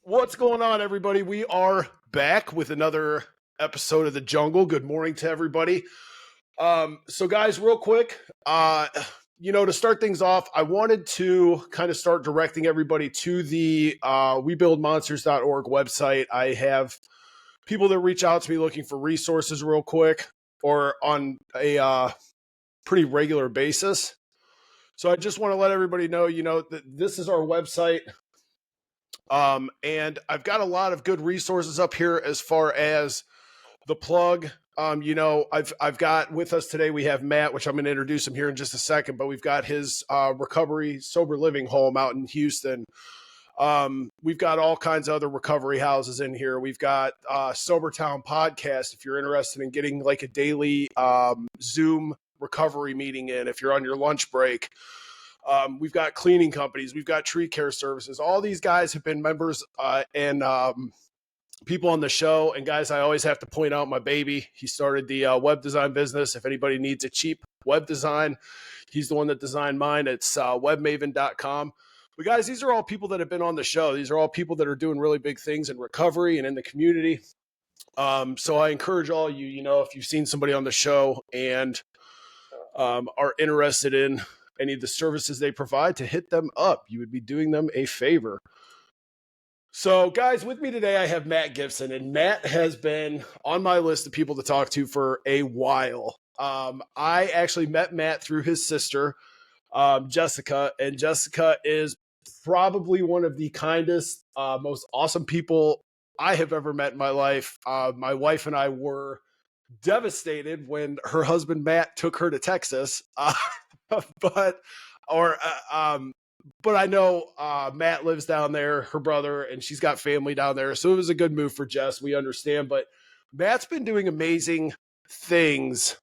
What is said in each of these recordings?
What's going on, everybody? We are back with another episode of The Jungle. Good morning to everybody. So guys, real quick, to start things off, I wanted to kind of start directing everybody to the webuildmonsters.org website. I have people that reach out to me looking for resources real quick or on a pretty regular basis. So I just want to let everybody know, that this is our website. And I've got a lot of good resources up here as far as the plug. I've got with us today, we have Matt, which I'm going to introduce him here in just a second, but we've got his recovery sober living home out in Houston. We've got all kinds of other recovery houses in here. We've got Sober Town podcast. If you're interested in getting like a daily Zoom recovery meeting in, if you're on your lunch break. We've got cleaning companies. We've got tree care services. All these guys have been members and people on the show. And guys, I always have to point out my baby. He started the web design business. If anybody needs a cheap web design, he's the one that designed mine. It's webmaven.com. But guys, these are all people that have been on the show. These are all people that are doing really big things in recovery and in the community. So I encourage all you, if you've seen somebody on the show and are interested in any of the services they provide, to hit them up. You would be doing them a favor. So guys, with me today, I have Matt Gibson, and Matt has been on my list of people to talk to for a while. I actually met Matt through his sister, Jessica, and Jessica is probably one of the kindest, most awesome people I have ever met in my life. My wife and I were devastated when her husband Matt took her to Texas. But I know Matt lives down there, her brother, and she's got family down there. So it was a good move for Jess. We understand. But Matt's been doing amazing things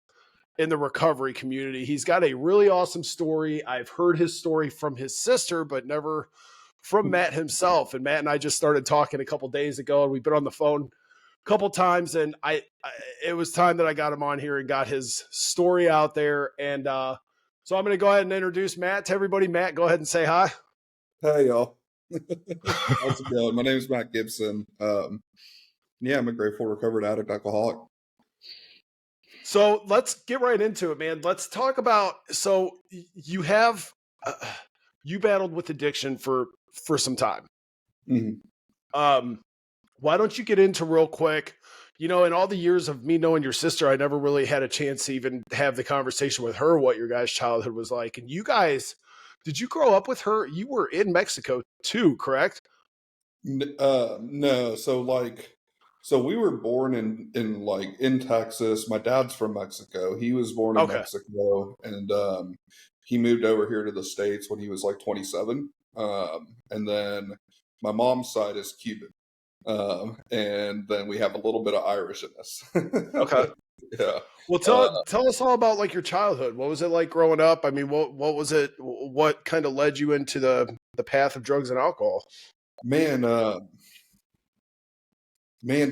in the recovery community. He's got a really awesome story. I've heard his story from his sister, but never from Matt himself. And Matt and I just started talking a couple days ago, and we've been on the phone a couple times. And it was time that I got him on here and got his story out there. And so I'm going to go ahead and introduce Matt to everybody. Matt, go ahead and say hi. Hey, y'all. How's it going? My name is Matt Gibson. I'm a grateful recovered addict alcoholic. So let's get right into it, man. Let's talk about, so you have, you battled with addiction for some time. Mm-hmm. Why don't you get into real quick, in all the years of me knowing your sister, I never really had a chance to even have the conversation with her, what your guys' childhood was like. And you guys, did you grow up with her? You were in Mexico too, correct? No. So we were born in Texas. My dad's from Mexico. He was born in Mexico, and he moved over here to the States when he was like 27. And then my mom's side is Cuban. And then we have a little bit of Irish in us. Okay. Yeah. Well, tell us all about like your childhood. What was it like growing up? I mean, what was it? What kind of led you into the path of drugs and alcohol? Man,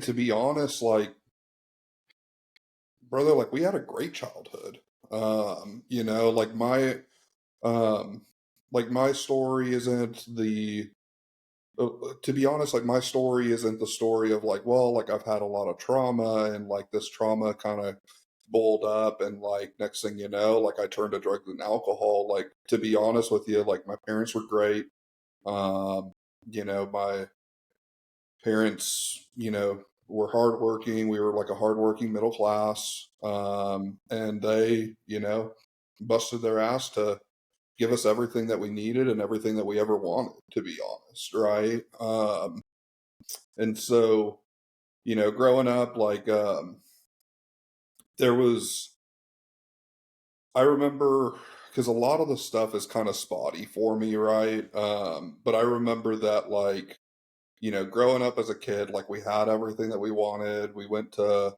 to be honest, like, brother, like we had a great childhood. My story isn't the to be honest, like my story isn't the story of like, well, like I've had a lot of trauma and like this trauma kind of boiled up and like next thing you know, like I turned to drugs and alcohol. Like, to be honest with you, like my parents were great. My parents, were hardworking. We were like a hardworking middle class. And they, busted their ass to give us everything that we needed and everything that we ever wanted, to be honest, right? And so, growing up, like, I remember, because a lot of the stuff is kind of spotty for me, right? But I remember that, like, growing up as a kid, like we had everything that we wanted. We went to,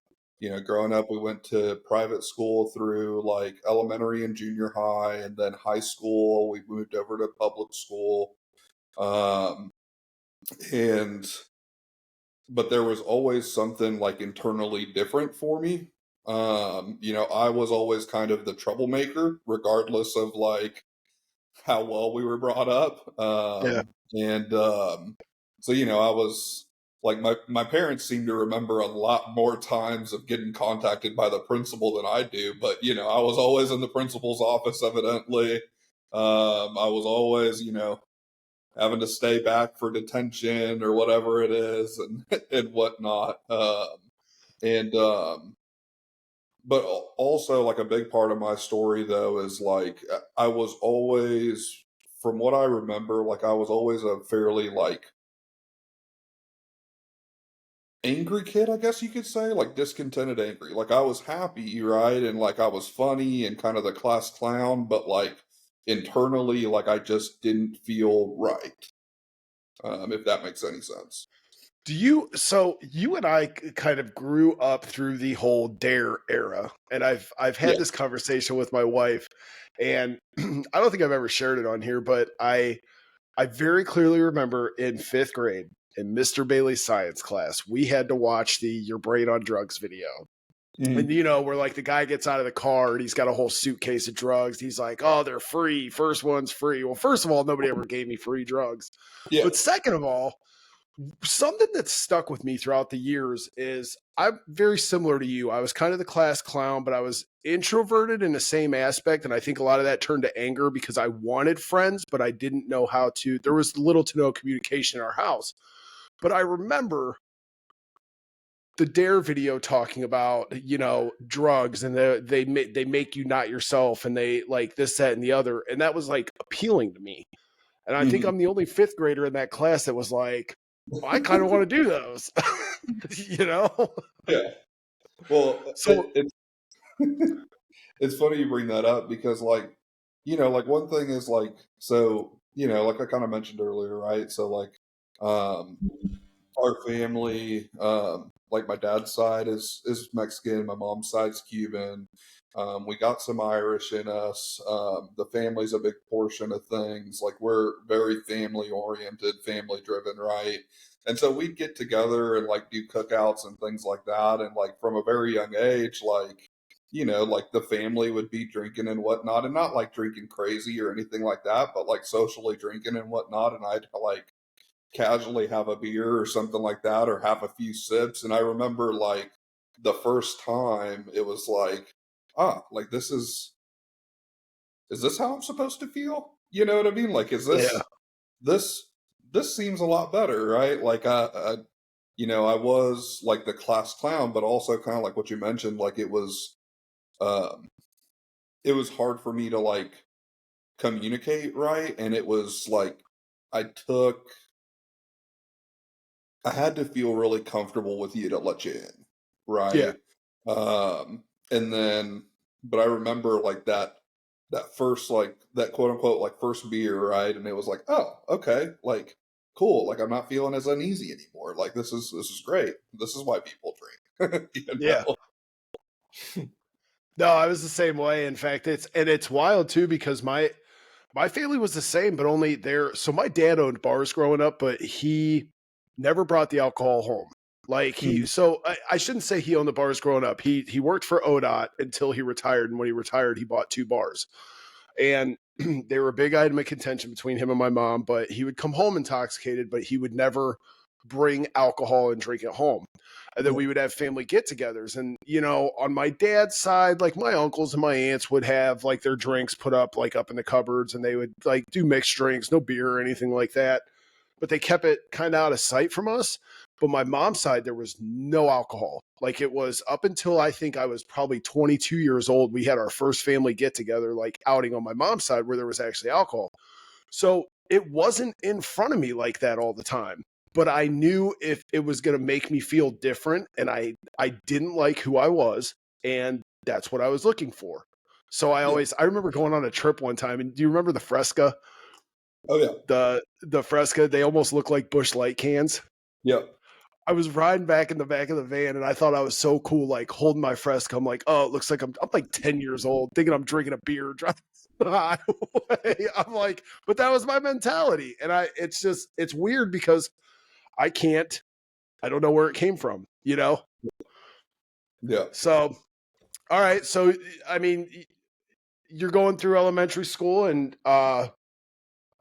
growing up, we went to private school through like elementary and junior high, and then high school, we moved over to public school. But there was always something like internally different for me. I was always kind of the troublemaker, regardless of like how well we were brought up. Yeah. And So, you know, I was like, my parents seem to remember a lot more times of getting contacted by the principal than I do. But, you know, I was always in the principal's office, evidently. I was always, you know, having to stay back for detention or whatever it is and, and whatnot. And, but also, like, a big part of my story, though, is like, I was always, from what I remember, like, I was always a fairly, like, angry kid, I guess you could say, like discontented angry. Like I was happy, right? And like I was funny and kind of the class clown, but like internally, like I just didn't feel right. If that makes any sense. So you and I kind of grew up through the whole dare era, and I've Yeah. had this conversation with my wife, and I don't think I've ever shared it on here, but I very clearly remember in 5th grade in Mr. Bailey's science class, we had to watch the Your Brain on Drugs video. And Mhm. you know, where like the guy gets out of the car and he's got a whole suitcase of drugs. He's like, "Oh, they're free. First one's free." Well, first of all, nobody ever gave me free drugs. Yeah. But second of all, something that's stuck with me throughout the years is I'm very similar to you. I was kind of the class clown, but I was introverted in the same aspect. And I think a lot of that turned to anger because I wanted friends, but I didn't know how to. There was little to no communication in our house. But I remember the Dare video talking about, you know, drugs, and they make you not yourself, and they like this, that, and the other. And that was like appealing to me. And I think Mhm. I'm the only 5th grader in that class that was like, well, I kind of want to do those, you know? Yeah. Well, So, it's funny you bring that up because, like, you know, like one thing is like, so you know, like I kind of mentioned earlier, right? So like, um, our family, like my dad's side is Mexican, my mom's side's Cuban. We got some Irish in us. The family's a big portion of things. Like we're very family oriented, family driven, right? And so we'd get together and like do cookouts and things like that. And like from a very young age, like, you know, like the family would be drinking and whatnot, and not like drinking crazy or anything like that, but like socially drinking and whatnot. And I'd like casually have a beer or something like that or have a few sips. And I remember like the first time it was like, like is this how I'm supposed to feel? You know what I mean? Like, is yeah. this, this seems a lot better, right? Like, you know, I was like the class clown, but also kind of like what you mentioned, like um, it was hard for me to like communicate, right? And it was like, I took I had to feel really comfortable with you to let you in, Yeah. right? And then, but I remember like that first like that quote unquote like first beer, right? And it was like, oh, okay, like cool, like I'm not feeling as uneasy anymore. Like this is great. This is why people drink, you Yeah. know? No, I was the same way. In fact, it's wild too because my family was the same, but only there. So my dad owned bars growing up, but he never brought the alcohol home. Like Mhm. I shouldn't say he owned the bars growing up. He worked for ODOT until he retired, and when he retired, he bought 2 bars, and they were a big item of contention between him and my mom. But he would come home intoxicated, but he would never bring alcohol and drink it home. And then Yeah, we would have family get-togethers, and you know, on my dad's side, like my uncles and my aunts would have like their drinks put up like up in the cupboards, and they would like do mixed drinks, no beer or anything like that. But they kept it kind of out of sight from us. But my mom's side, there was no alcohol. Like it was up until I think I was probably 22 years old. We had our first family get together, like outing on my mom's side, where there was actually alcohol. So it wasn't in front of me like that all the time. But I knew if it was going to make me feel different, and I didn't like who I was, and that's what I was looking for. So yeah. I remember going on a trip one time, and do you remember the Fresca? Oh yeah. The Fresca, they almost look like Bush Light cans. Yeah. I was riding back in the back of the van, and I thought I was so cool, like holding my Fresca. I'm like, oh, it looks like I'm like 10 years old, thinking I'm drinking a beer, driving the highway. I'm like, but that was my mentality, and it's weird because I can't, I don't know where it came from, you know. Yeah. So, all right, so I mean, you're going through elementary school, and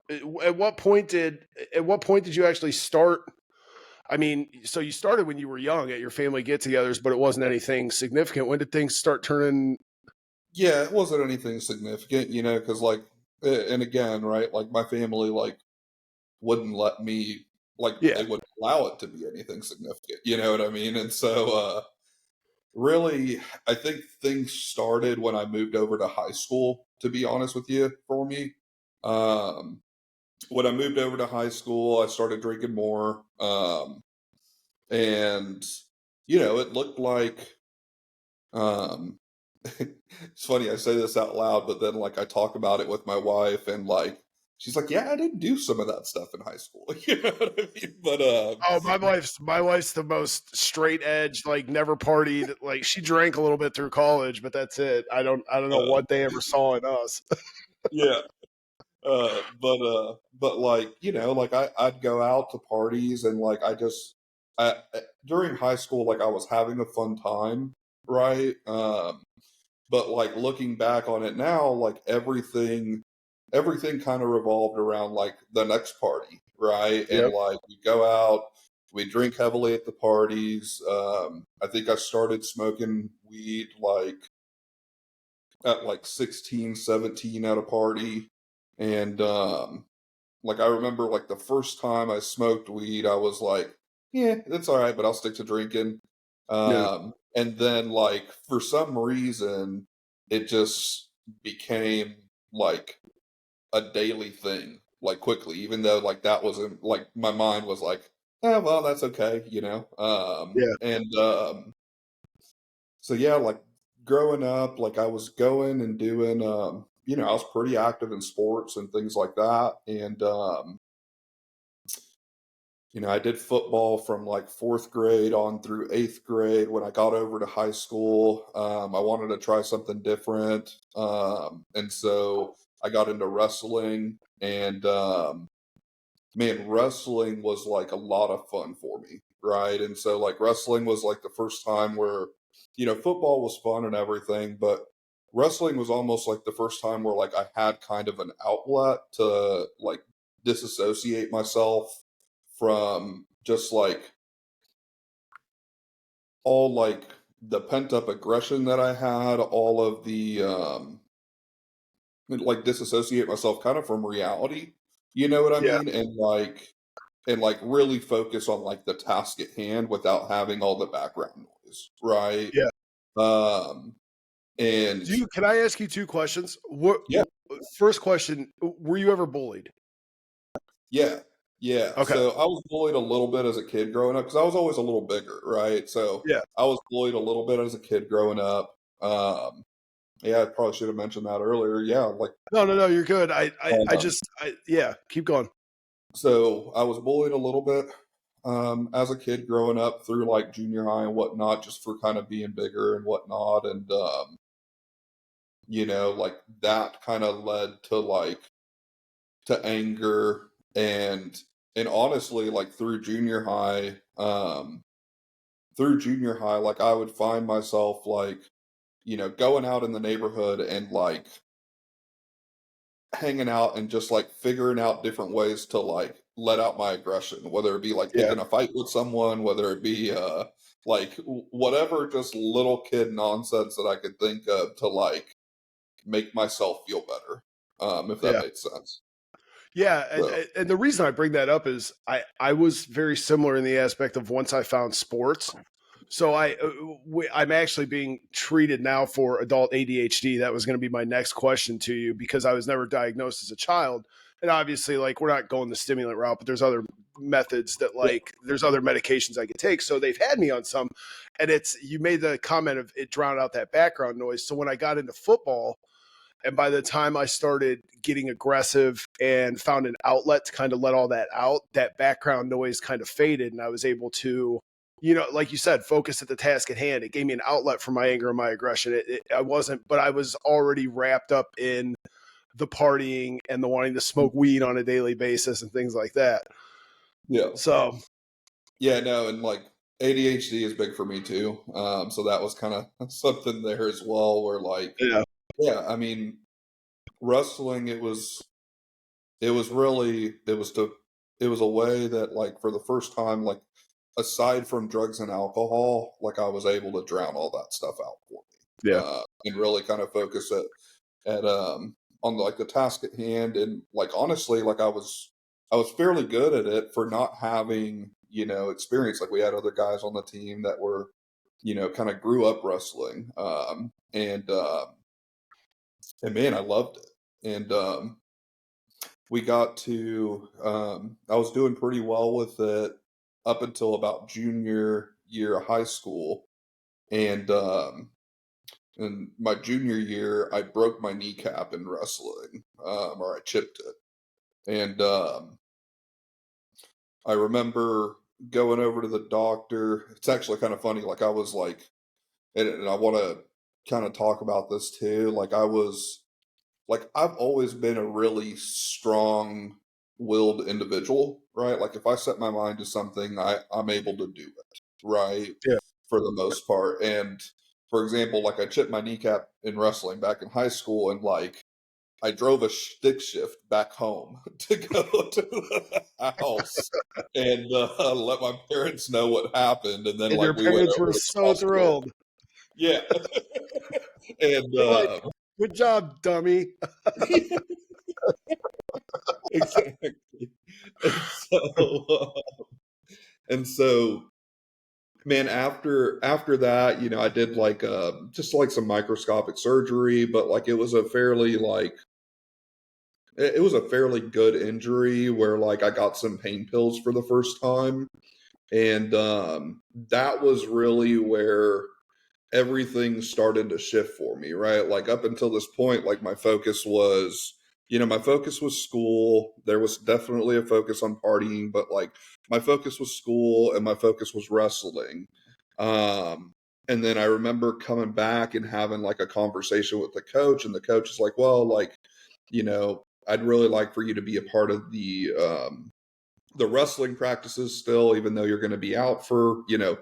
at what point did you actually start? I mean, so you started when you were young at your family get-togethers, but it wasn't anything significant. When did things start turning? Yeah, it wasn't anything significant, because like, and again, right, like my family like wouldn't let me, like they Yeah, wouldn't allow it to be anything significant. You know what I mean? And so, really, I think things started when I moved over to high school. To be honest with you, for me, um, when I moved over to high school, I started drinking more, and it looked like. Um, it's funny I say this out loud, but then like I talk about it with my wife, and like she's like, "Yeah, I didn't do some of that stuff in high school." You know what I mean? But oh, my wife's the most straight edge, like never partied. Like she drank a little bit through college, but that's it. I don't know uh, what they ever saw in us. yeah, but like like I'd go out to parties, and like during high school, like I was having a fun time, right? But like looking back on it now, like everything kind of revolved around like the next party, right? And Yep. like we go out, we drink heavily at the parties. I think I started smoking weed like at like 16, 17 at a party. And like I remember like the first time I smoked weed, I was like, yeah, that's all right, but I'll stick to drinking. Yeah. And then like for some reason, it just became like a daily thing, like quickly, even though like that wasn't like my mind was like, well, that's okay. Yeah. So yeah, like growing up, like I was going and doing, I was pretty active in sports and things like that. And, I did football from like fourth grade on through eighth grade. When I got over to high school, I wanted to try something different. And so I got into wrestling, and, man, wrestling was like a lot of fun for me, right? And so like wrestling was like the first time where, football was fun and everything, but wrestling was almost like the first time where like I had kind of an outlet to like disassociate myself from just like all like the pent up aggression that I had, all of the like disassociate myself kind of from reality. You know what I Yeah. mean? And like really focus on like the task at hand without having all the background noise, right? Yeah. Um and Can I ask you two questions? yeah, First question, were you ever bullied? yeah, yeah. Okay. So I was bullied a little bit as a kid growing up because I was always a little bigger, right? So Yeah. I was bullied a little bit as a kid growing up. Yeah, I probably should have mentioned that earlier. Yeah, like No, no, no, you're good. I um, just yeah, keep going. so I was bullied a little bit as a kid growing up through like junior high and whatnot, just for kind of being bigger and whatnot. And like that kind of led to like to anger, and honestly, like through junior high, like I would find myself like, going out in the neighborhood and like hanging out and just like figuring out different ways to like let out my aggression, whether it be like Yeah. picking a fight with someone, whether it be like whatever, just little kid nonsense that I could think of to like make myself feel better, if that Yeah. makes sense. Yeah, and So and the reason I bring that up is I was very similar in the aspect of once I found sports. So I'm actually being treated now for adult ADHD. That was going to be my next question to you because I was never diagnosed as a child, and obviously, like we're not going the stimulant route, but there's other methods that yeah, like there's other medications I could take. So they've had me on some, and it's you made the comment of it drowned out that background noise. So when I got into football, and by the time I started getting aggressive and found an outlet to kind of let all that out, that background noise kind of faded. And I was able to, like you said, focus at the task at hand. It gave me an outlet for my anger and my aggression. I wasn't, but I was already wrapped up in the partying and the wanting to smoke weed on a daily basis and things like that. yeah, So, yeah, no, and like ADHD is big for me too. So that was kind of something there as well, where like, yeah. yeah, I mean, wrestling, it was it was really, it was a way that, like, for the first time, like, aside from drugs and alcohol, like, I was able to drown all that stuff out for me, Yeah. and really kind of focus at on like the task at hand. And like honestly, like I was fairly good at it for not having, you know, experience. Like we had other guys on the team that were, you know, kind of grew up wrestling, and man, I loved it. And we got to I was doing pretty well with it up until about junior year of high school. And in my junior year, I broke my kneecap in wrestling, or I chipped it. And I remember going over to the doctor. It's actually kind of funny. Like I was like, and I want to kind of talk about this too. Like I was like, I've always been a really strong willed individual, right? Like if I set my mind to something, I'm able to do it, right? Yeah. For the most part. And for example, like I chipped my kneecap in wrestling back in high school, and like I drove a stick shift back home to go to the house and let my parents know what happened, and then And like your we went parents over were to the so hospital. thrilled. Yeah, and They're like, "Good job, dummy." exactly. And so, and so, man, after that, you know, I did like just like some microscopic surgery, but like it was a fairly like it was a fairly good injury where like I got some pain pills for the first time. And that was really where everything started to shift for me, right? Like up until this point, like my focus was, you know, my focus was school. There was definitely a focus on partying, but like my focus was school and my focus was wrestling. Um, and then I remember coming back and having like a conversation with the coach, and the coach is like, well, like, you know, I'd really like for you to be a part of the wrestling practices still, even though you're going to be out for, you know,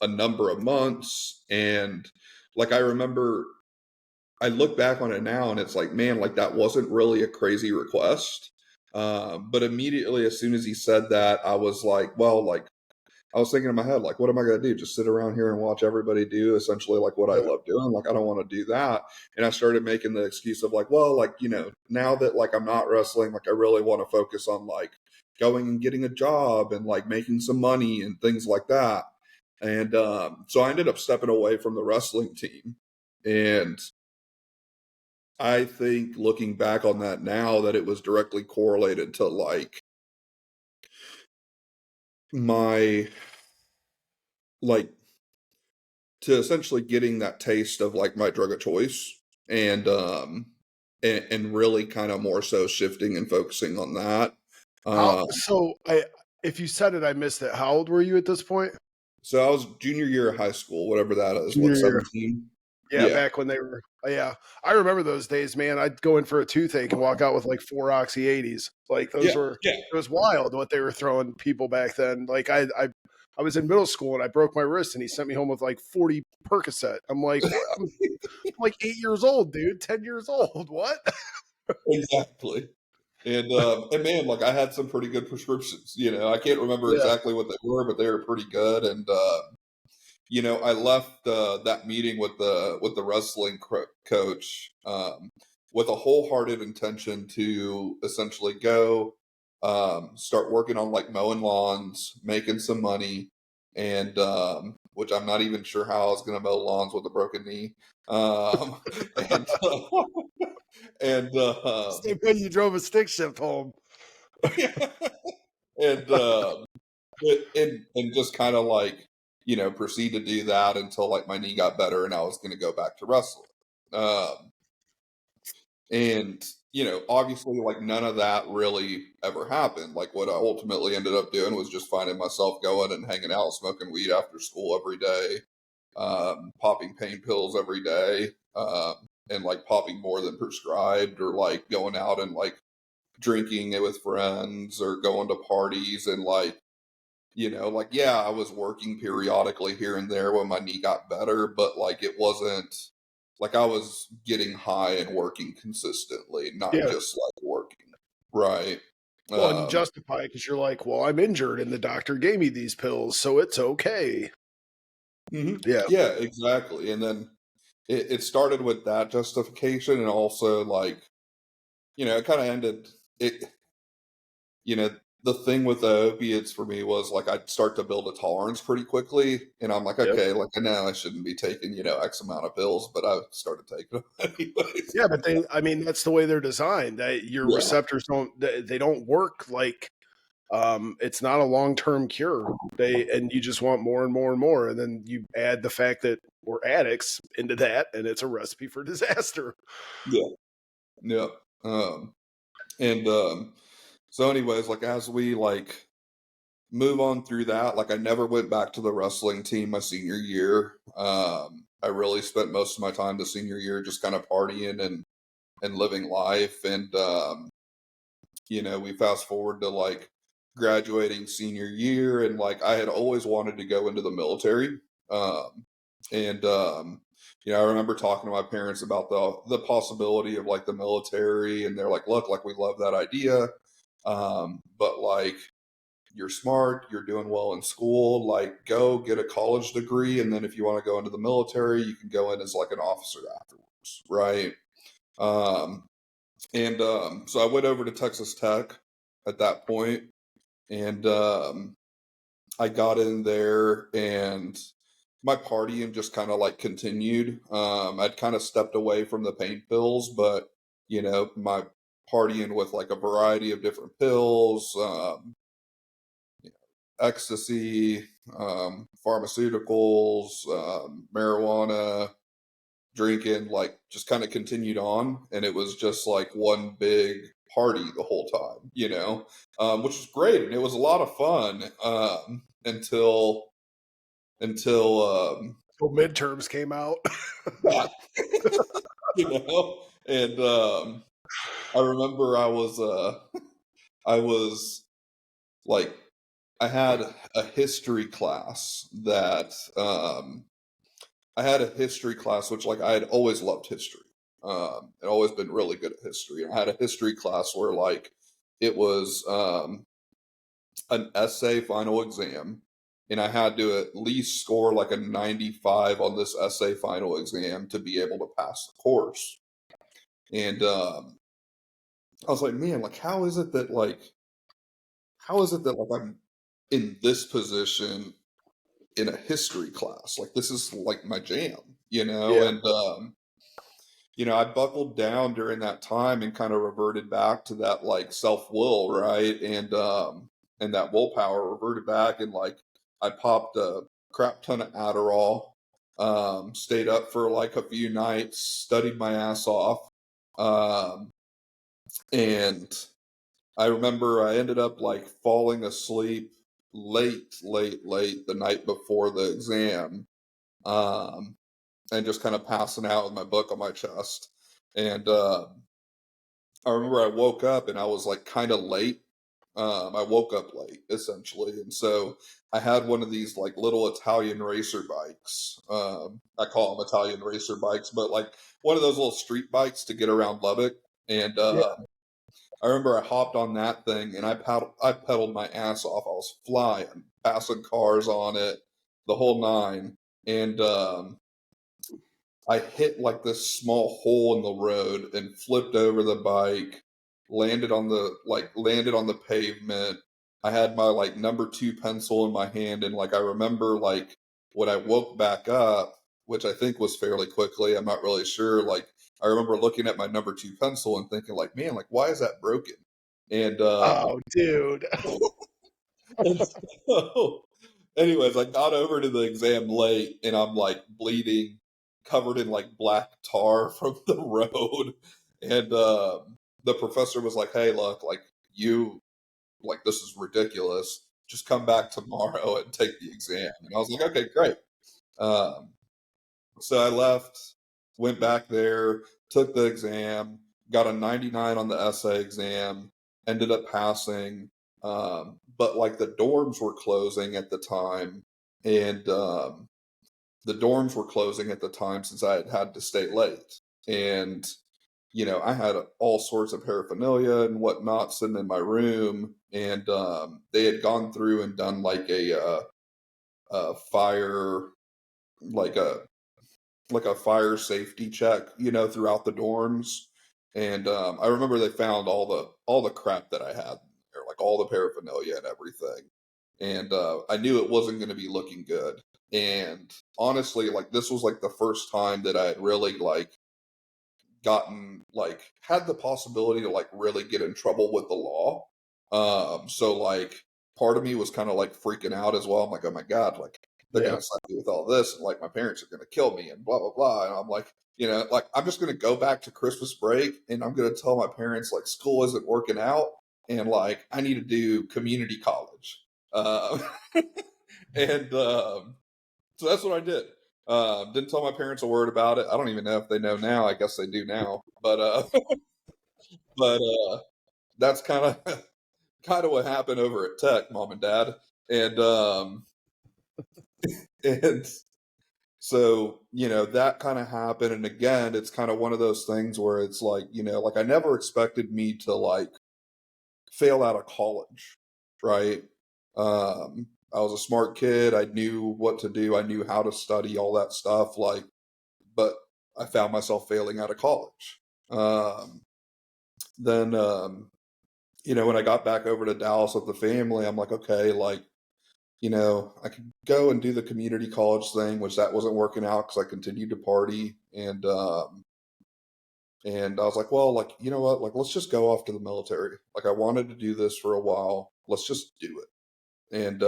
a number of months. And like, I remember, I look back on it now and it's like, man, like that wasn't really a crazy request. But immediately, as soon as he said that, I was like, well, like, I was thinking in my head, like, what am I going to do? Just sit around here and watch everybody do essentially like what I Yeah. love doing? Like, I don't want to do that. And I started making the excuse of like, well, like, you know, now that like I'm not wrestling, like I really want to focus on like going and getting a job and like making some money and things like that. And so I ended up stepping away from the wrestling team. And I think looking back on that now, that it was directly correlated to like my like to essentially getting that taste of like my drug of choice. And and really kind of more so shifting and focusing on that. How um so I if you said it, I missed it. How old were you at this point? so I was junior year of high school, whatever that is, what, Junior year. 17? Yeah, Yeah, back when they were yeah. I remember those days, man. I'd go in for a toothache and walk out with like 4 Oxy 80s. Like those yeah, were yeah. it was wild what they were throwing people back then. Like I was in middle school and I broke my wrist and he sent me home with like 40 Percocet. I'm like, "What? I'm like 8 years old, dude. 10 years old. What?" Exactly. And man, like I had some pretty good prescriptions, you know. I can't remember Yeah. exactly what they were, but they were pretty good. And you know, I left that meeting with the wrestling coach with a wholehearted intention to essentially go start working on like mowing lawns, making some money, and which I'm not even sure how I was going to mow lawns with a broken knee. Um, and and Same way you drove a stick shift home. and and just kind of like, you know, proceed to do that until like my knee got better and I was going to go back to wrestling. Um, and you know, obviously, like none of that really ever happened. Like what I ultimately ended up doing was just finding myself going and hanging out, smoking weed after school every day, popping pain pills every day, and like popping more than prescribed, or like going out and like drinking it with friends or going to parties. And like, you know, like, yeah, I was working periodically here and there when my knee got better, but like it wasn't like I was getting high and working consistently, not Yeah. just like working. Right. Well, and you Um, justify it because you're like, well, I'm injured and the doctor gave me these pills, so it's okay. Yeah. yeah, exactly. And then it started with that justification, and also like, it kind of ended it. You know, the thing with the opiates for me was like I'd start to build a tolerance pretty quickly, and I'm like, Yep. okay, like I know I shouldn't be taking X amount of pills, but I started taking them anyways. Yeah, but I mean, that's the way they're designed. Your Yeah, receptors they don't work like, it's not a long-term cure. And you just want more and more and more. And then you add the fact that we're addicts into that, and it's a recipe for disaster. yeah, yeah. And so, anyways, like as we like move on through that, like I never went back to the wrestling team my senior year. I really spent most of my time the senior year just kind of partying and living life. And we fast forward to like graduating senior year, and like I had always wanted to go into the military. Um, and I remember talking to my parents about the possibility of like the military, and they're like, "Look, like we love that idea, but like you're smart, you're doing well in school, like go get a college degree, and then if you want to go into the military, you can go in as like an officer afterwards, right?" Um, and so I went over to Texas Tech at that point, and I got in there, and my partying just kind of like continued. I'd kind of stepped away from the pain pills, but my partying with like a variety of different pills, ecstasy, pharmaceuticals, marijuana, drinking, like just kind of continued on, and it was just like one big party the whole time, which was great, and it was a lot of fun, until Well, midterms came out. yeah, and I remember I was like I had a history class that I had a history class, which like I had always loved history. I'd always been really good at history. I had a history class where like it was an essay final exam, and I had to at least score like a 95 on this essay final exam to be able to pass the course. And I was like, man, like how is it that like I'm in this position in a history class? Like this is like my jam, Yeah. and I buckled down during that time and kind of reverted back to that like self will, right? And that willpower reverted back, and like I popped a crap ton of Adderall, stayed up for like a few nights, studied my ass off. Um, and I remember I ended up like falling asleep late the night before the exam. Um, and just kind of passing out with my book on my chest. And I remember I woke up and I was like kind of late. I woke up late essentially, and so I had one of these like little Italian racer bikes. I call them Italian racer bikes, but like one of those little street bikes to get around Lubbock. And Yeah. I remember I hopped on that thing and I pedaled my ass off. I was flying, passing cars on it, the whole nine. And I hit like this small hole in the road and flipped over the bike, landed on the pavement. I had my like number two pencil in my hand, and like I remember like when I woke back up, which I think was fairly quickly, I'm not really sure, like I remember looking at my number two pencil and thinking like, man, like why is that broken? And Oh, dude. and so, anyways, I got over to the exam late, and I'm like bleeding, covered in like black tar from the road. And the professor was like, "Hey, look, like you, like this is ridiculous. Just come back tomorrow and take the exam." And I was like, "Okay, great." Um, so I left, went back there, took the exam, got a 99 on the essay exam, ended up passing. But like the dorms were closing at the time, and the dorms were closing at the time since I had had to stay late. And I had all sorts of paraphernalia and whatnot sitting in my room, and they had gone through and done like a fire, like a fire safety check, throughout the dorms. And I remember they found all the crap that I had there, like all the paraphernalia and everything. And I knew it wasn't going to be looking good. And honestly, like this was like the first time that I had really like gotten like had the possibility to like really get in trouble with the law. So like part of me was kind of like freaking out as well. I'm like, oh my God, like they're Yeah. gonna slap me with all this, and like my parents are gonna kill me and blah blah blah. And I'm like, like I'm just gonna go back to Christmas break and I'm gonna tell my parents like school isn't working out and like I need to do community college. Uh, and so that's what I did. Didn't tell my parents a word about it. I don't even know if they know now. I guess they do now. But but that's kind of kind of what happened over at Tech, Mom and Dad. And and so that kind of happened. And again, it's kind of one of those things where it's like like I never expected me to like fail out of college, right? I was a smart kid. I knew what to do. I knew how to study, all that stuff. Like but I found myself failing out of college. Um, then, when I got back over to Dallas with the family, I'm like, okay, like, I could go and do the community college thing, which that wasn't working out because I continued to party. And I was like, well, like, you know what? Like, let's just go off to the military. Like, I wanted to do this for a while. Let's just do it. And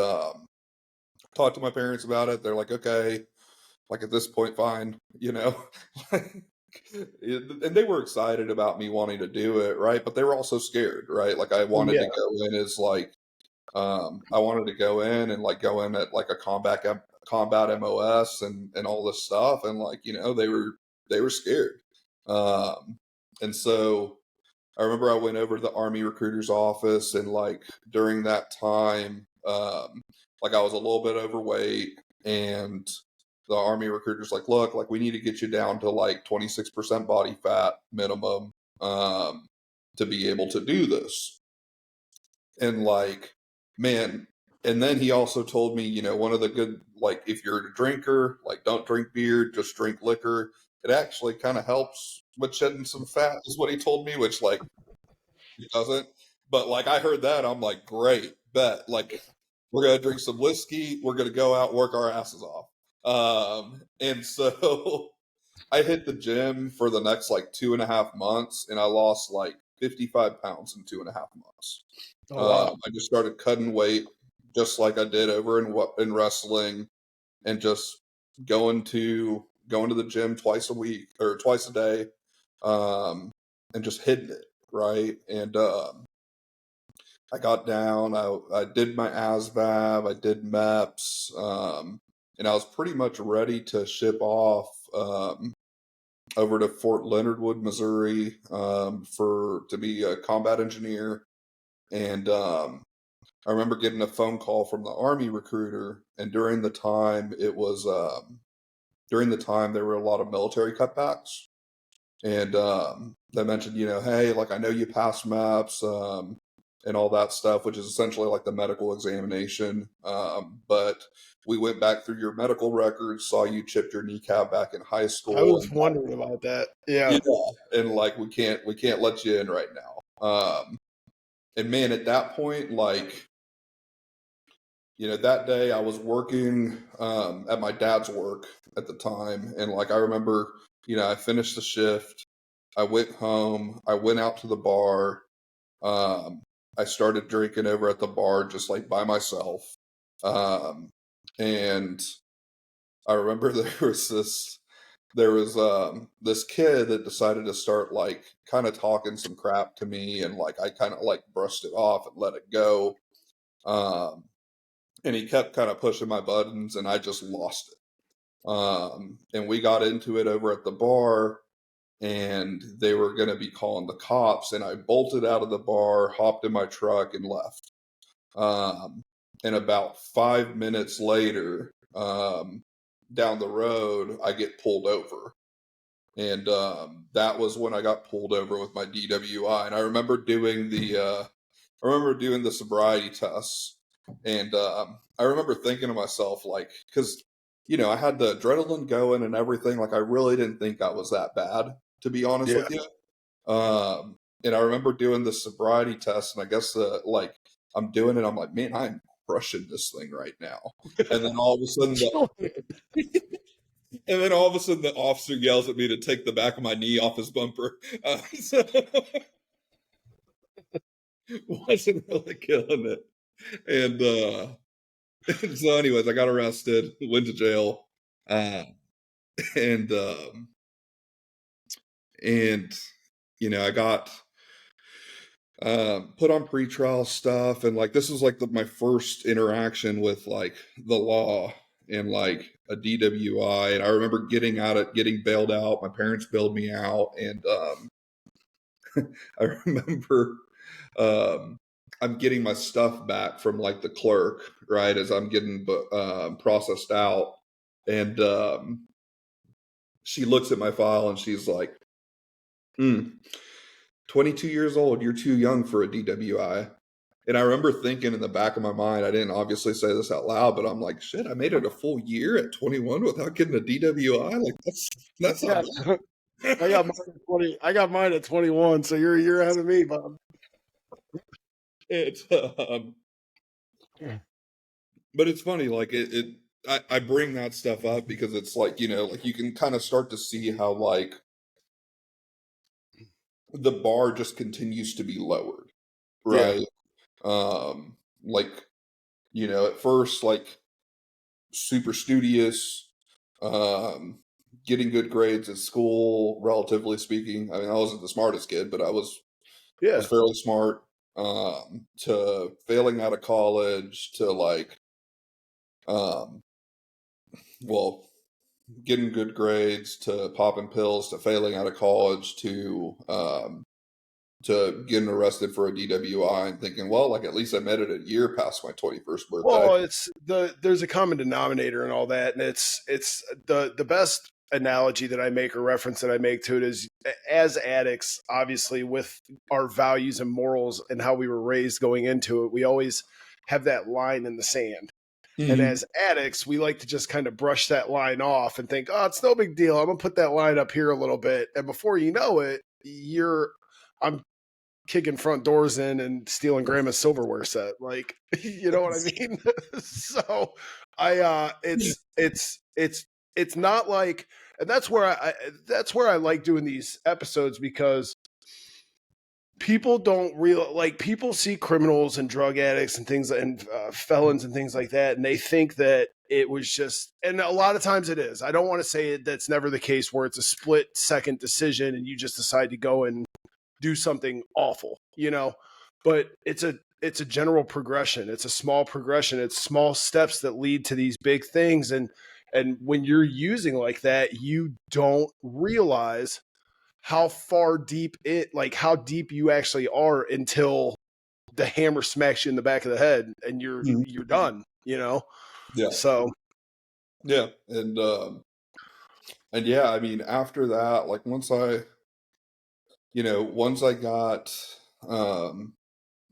talked to my parents about it. They're like, okay, like at this point, fine, and they were excited about me wanting to do it, right? But they were also scared, right? Like I wanted to Yeah. go in as like, I wanted to go in and like go in at like a combat MOS and all this stuff, and like they were scared, um, and so I remember I went over to the Army recruiter's office, and like during that time, like I was a little bit overweight, and the Army recruiter's like, "Look, like we need to get you down to like 26% body fat minimum to be able to do this." And like, man, and then he also told me, one of the good like if you're a drinker, like don't drink beer, just drink liquor. It actually kind of helps with shedding some fat, is what he told me, which like he doesn't. But like I heard that, I'm like, great, bet. Like we're gonna drink some whiskey, we're gonna go out, work our asses off. And so I hit the gym for the next like 2.5 months, and I lost like 55 pounds in 2.5 months. Oh wow. I just started cutting weight, just like I did over in wrestling, and just going to the gym twice a week or twice a day, um, and just hitting it right. And I got down. I did my ASVAB. I did MEPS, and I was pretty much ready to ship off over to Fort Leonard Wood, Missouri, for to be a combat engineer. And I remember getting a phone call from the Army recruiter, and during the time there were a lot of military cutbacks, and they mentioned, hey, like I know you passed MAPS, and all that stuff, which is essentially like the medical examination. But we went back through your medical records, saw you chipped your kneecap back in high I school, was and wondering about that. Yeah. yeah, and like we can't let you in right now. And man, at that point, like that day I was working at my dad's work at the time. And like, I remember, I finished the shift. I went home. I went out to the bar. Um, I started drinking over at the bar, just like by myself. Um, and I remember there was this kid that decided to start like kind of talking some crap to me, and like I kind of like brushed it off and let it go. Um, and he kept kind of pushing my buttons, and I just lost it. And we got into it over at the bar, and they were going to be calling the cops, and I bolted out of the bar, hopped in my truck, and left. Um, and about 5 minutes later, down the road, I get pulled over. And that was when I got pulled over with my DWI. And I remember doing the sobriety tests, and I remember thinking to myself, like, because I had the adrenaline going and everything. Like, I really didn't think I was that bad, to be honest Yeah. with you. And I remember doing the sobriety test, and I guess like I'm doing it. I'm like, man, I'm crushing this thing right now. And then all of a sudden, the officer yells at me to take the back of my knee off his bumper. So wasn't really killing it. And so, anyways, I got arrested, went to jail, uh, and and I got put on pretrial stuff, and like this was like my first interaction with like the law and like a DWI. And I remember getting bailed out. My parents bailed me out, and I remember um, I'm getting my stuff back from like the clerk, right, as I'm getting processed out, and she looks at my file and she's like, 22 years old, you're too young for a DWI. And I remember thinking in the back of my mind, I didn't obviously say this out loud, but I'm like, shit, I made it a full year at 21 without getting a DWI. Like that's not Yeah. I got mine at 21, so you're a year ahead of me, Bob. It's but it's funny, like I bring that stuff up because it's like, like you can kind of start to see how like the bar just continues to be lowered, Yeah. right? Like, at first, like super studious, getting good grades at school, relatively speaking. I mean, I wasn't the smartest kid, but I was Yeah. fairly smart. To failing out of college, to like, um, well, getting good grades, to popping pills, to failing out of college, to getting arrested for a DWI and thinking, well, like at least I made it a year past my 21st birthday. Well, there's a common denominator and all that, and it's the best analogy that I make or reference that I make to it is as addicts, obviously with our values and morals and how we were raised going into it, we always have that line in the sand. And Mm-hmm. as addicts, we like to just kind of brush that line off and think, oh, it's no big deal. I'm gonna put that line up here a little bit. And before you know it, I'm kicking front doors in and stealing grandma's silverware set. Like, you know what I mean? So it's not like, and that's where I like doing these episodes because people don't real like people see criminals and drug addicts and things and felons and things like that, and they think that it was just, and a lot of times it is. I don't want to say that's never the case where it's a split second decision and you just decide to go and do something awful, but it's a general progression. It's a small progression. It's small steps that lead to these big things. And when you're using like that, you don't realize how far deep how deep you actually are until the hammer smacks you in the back of the head and you're done, Yeah. So Yeah. And yeah, I mean, after that, like once I got, um,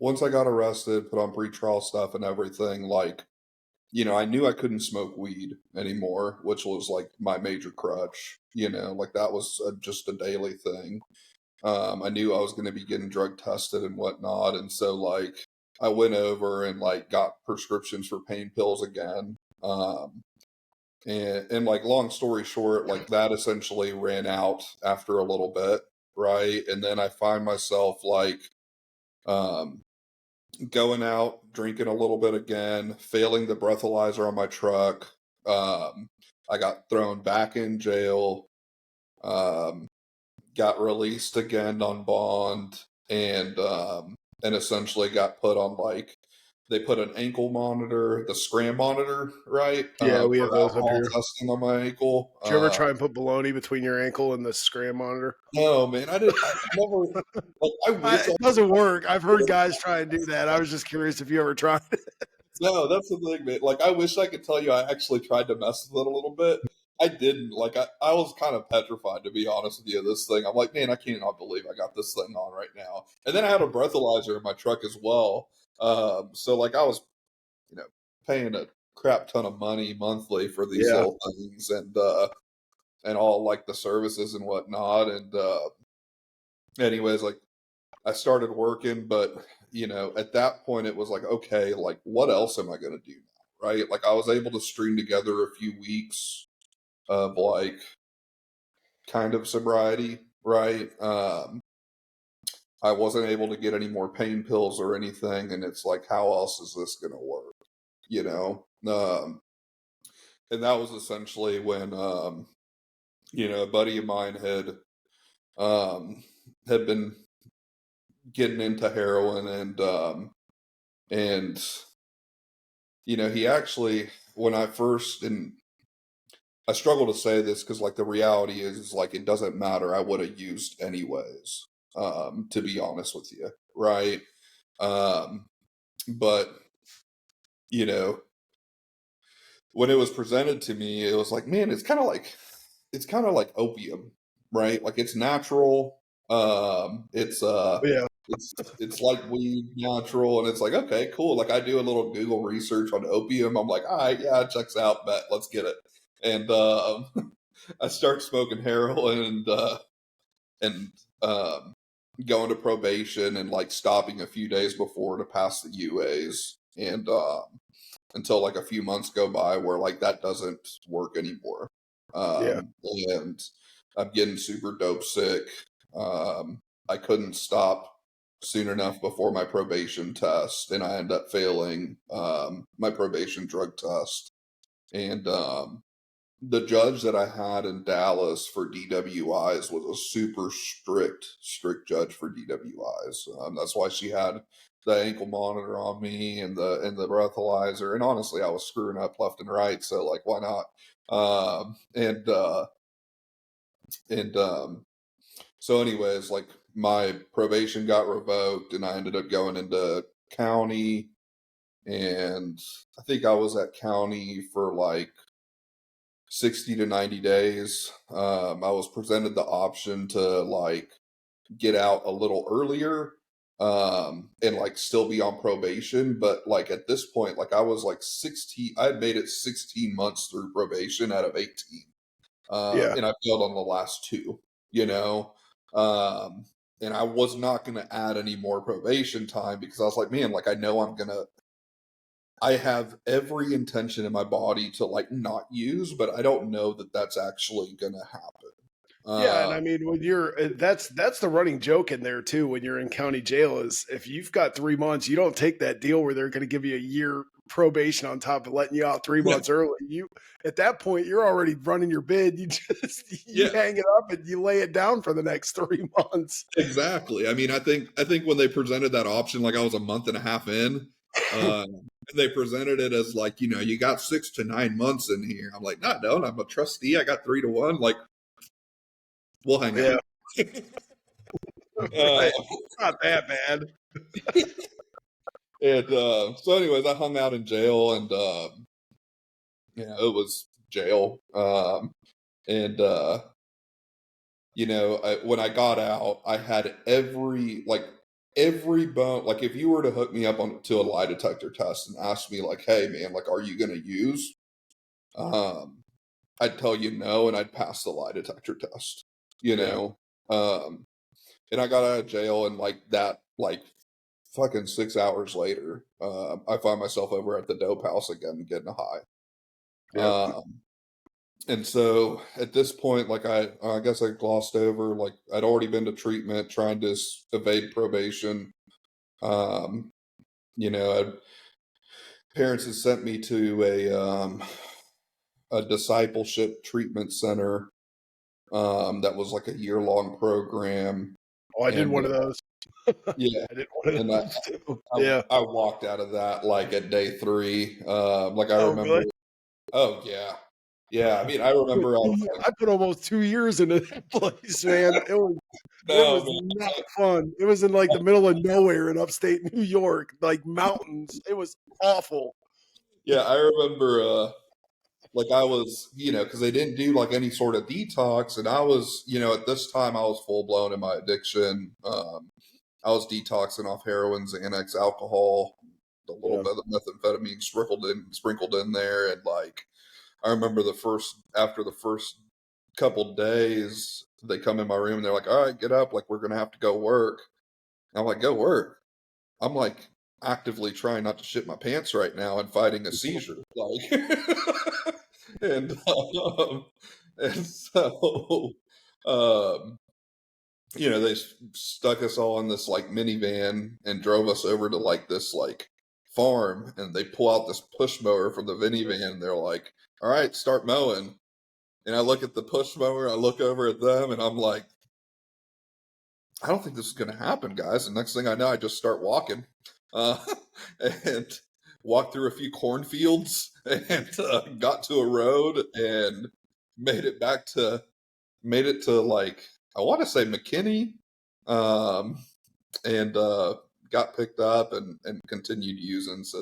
once I got arrested, put on pretrial stuff and everything, like, I knew I couldn't smoke weed anymore, which was like my major crutch, like that was just a daily thing. I knew I was going to be getting drug tested and whatnot. And so like I went over and like got prescriptions for pain pills again. And like long story short, like that essentially ran out after a little bit. Right. And then I find myself like, um, going out, drinking a little bit again, failing the breathalyzer on my truck. I got thrown back in jail, um, got released again on bond, and essentially got put on like they put an ankle monitor, the scram monitor, right, yeah, we have for those up alcohol here. testing on my ankle. Did you ever try and put baloney between your ankle and the scram monitor? No, man, I didn't. I never. Like, I wish I It doesn't work. I've heard guys try and do that. I was just curious if you ever tried it. No, that's the thing, man. Like, I wish I could tell you I actually tried to mess with it a little bit, I didn't. Like, I was kind of petrified, to be honest with you, of this thing. I'm like, man, I cannot believe I got this thing on right now. And then I had a breathalyzer in my truck as well. So, like, I was, you know, paying a crap ton of money monthly for these Yeah. little things and all, like, the services and whatnot. And, anyways, like, I started working, but, at that point, it was like, okay, like, what else am I going to do now? Right? Like, I was able to string together a few weeks of, like, kind of sobriety, right? I wasn't able to get any more pain pills or anything, and it's like, how else is this going to work? You know, and that was essentially when, a buddy of mine um, had been getting into heroin, and he actually, when I first, and I struggle to say this because, like, the reality is like, it doesn't matter. I would have used anyways, to be honest with you, right? Um, but you know, when it was presented to me, it was like, man, it's kind of like opium, right? Like, it's natural. It's Yeah. it's like weed, natural, and it's like, okay, cool. Like, I do a little Google research on opium. I'm like, all right, yeah, it checks out, bet, let's get it. And I start smoking heroin and going to probation and, like, stopping a few days before to pass the UAs, and until, like, a few months go by where, like, that doesn't work anymore. Yeah. And I'm getting super dope sick. I couldn't stop soon enough before my probation test, and I ended up failing my probation drug test. And the judge that I had in Dallas for DWIs was a super strict judge for DWIs. That's why she had the ankle monitor on me and the breathalyzer. And honestly, I was screwing up left and right, so, like, why not? And so, anyways, like, my probation got revoked, and I ended up going into county, and I think I was at county for like 60 to 90 days. I was presented the option to, like, get out a little earlier, and, like, still be on probation. But, like, at this point, like, I was like 16, I had made it 16 months through probation out of 18. Yeah. And I failed on the last two, you know? Um, and I was not going to add any more probation time because I was like, man, like, I have every intention in my body to, like, not use, but I don't know that that's actually going to happen. Yeah, and Uh, I mean, when you're that's the running joke in there too. When you're in county jail, is if you've got 3 months, you don't take that deal where they're going to give you a year probation on top of letting you out three yeah, months early. You At that point, you're already running your bid. You just you yeah, hang it up and you lay it down for the next 3 months. exactly. I mean, I think when they presented that option, like, I was a month and a half in, and they presented it as like, you got 6 to 9 months in here. I'm like, no, I don't. I'm a trustee. I got 3 to 1. Like, we'll hang Yeah, out. right. uh, Not that bad. and so, anyways, I hung out in jail, and it was jail. And when I got out, I had every bone. Like, if you were to hook me up to a lie detector test and ask me, like, hey, man, like, are you gonna use? Um, I'd tell you no, and I'd pass the lie detector test. You Yeah, know, um, and I got out of jail, and, like, that, like, fucking 6 hours later, I find myself over at the dope house again, getting high. yep, And so at this point, like, I guess I glossed over, like, I'd already been to treatment trying to evade probation. Um, parents had sent me to a discipleship treatment center, that was like a year-long program. oh, I did And one of those. yeah, I did one of and those too. I, Yeah. I walked out of that, like, at day three. Like, I Oh, remember, really? oh yeah. Yeah, I mean, I remember I was like, I put almost 2 years into that place, man. It no, was man. not fun. It was in like the middle of nowhere in upstate New York, like mountains. It was awful. Yeah, I remember. like I was, because they didn't do like any sort of detox, and I was, at this time I was full blown in my addiction. I was detoxing off heroin, Xanax, alcohol, a little Yeah. bit of methamphetamine sprinkled in there, and like I remember after the first couple days, they come in my room and they're like, "All right, get up, like we're gonna have to go work." And I'm like, "Go work." I'm like actively trying not to shit my pants right now and fighting a seizure, like, and and so, um, they stuck us all in this like minivan and drove us over to like this like farm, and they pull out this push mower from the minivan, and they're like, "All right, start mowing." And I look at the push mower, I look over at them, and I'm like, I don't think this is going to happen, guys. And next thing I know, I just start walking, uh, and walked through a few cornfields, and got to a road, and made it made it to like, I want to say McKinney, um, and got picked up and continued using. So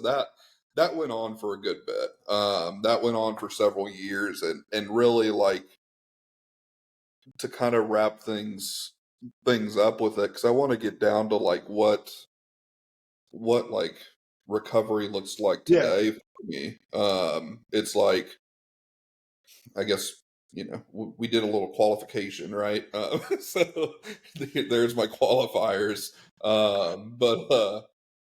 that went on for a good bit. That went on for several years, and really like to kind of wrap things up with it, because I want to get down to like what like recovery looks like Yeah. today for me. It's like, I guess, we did a little qualification, right? So there's my qualifiers. But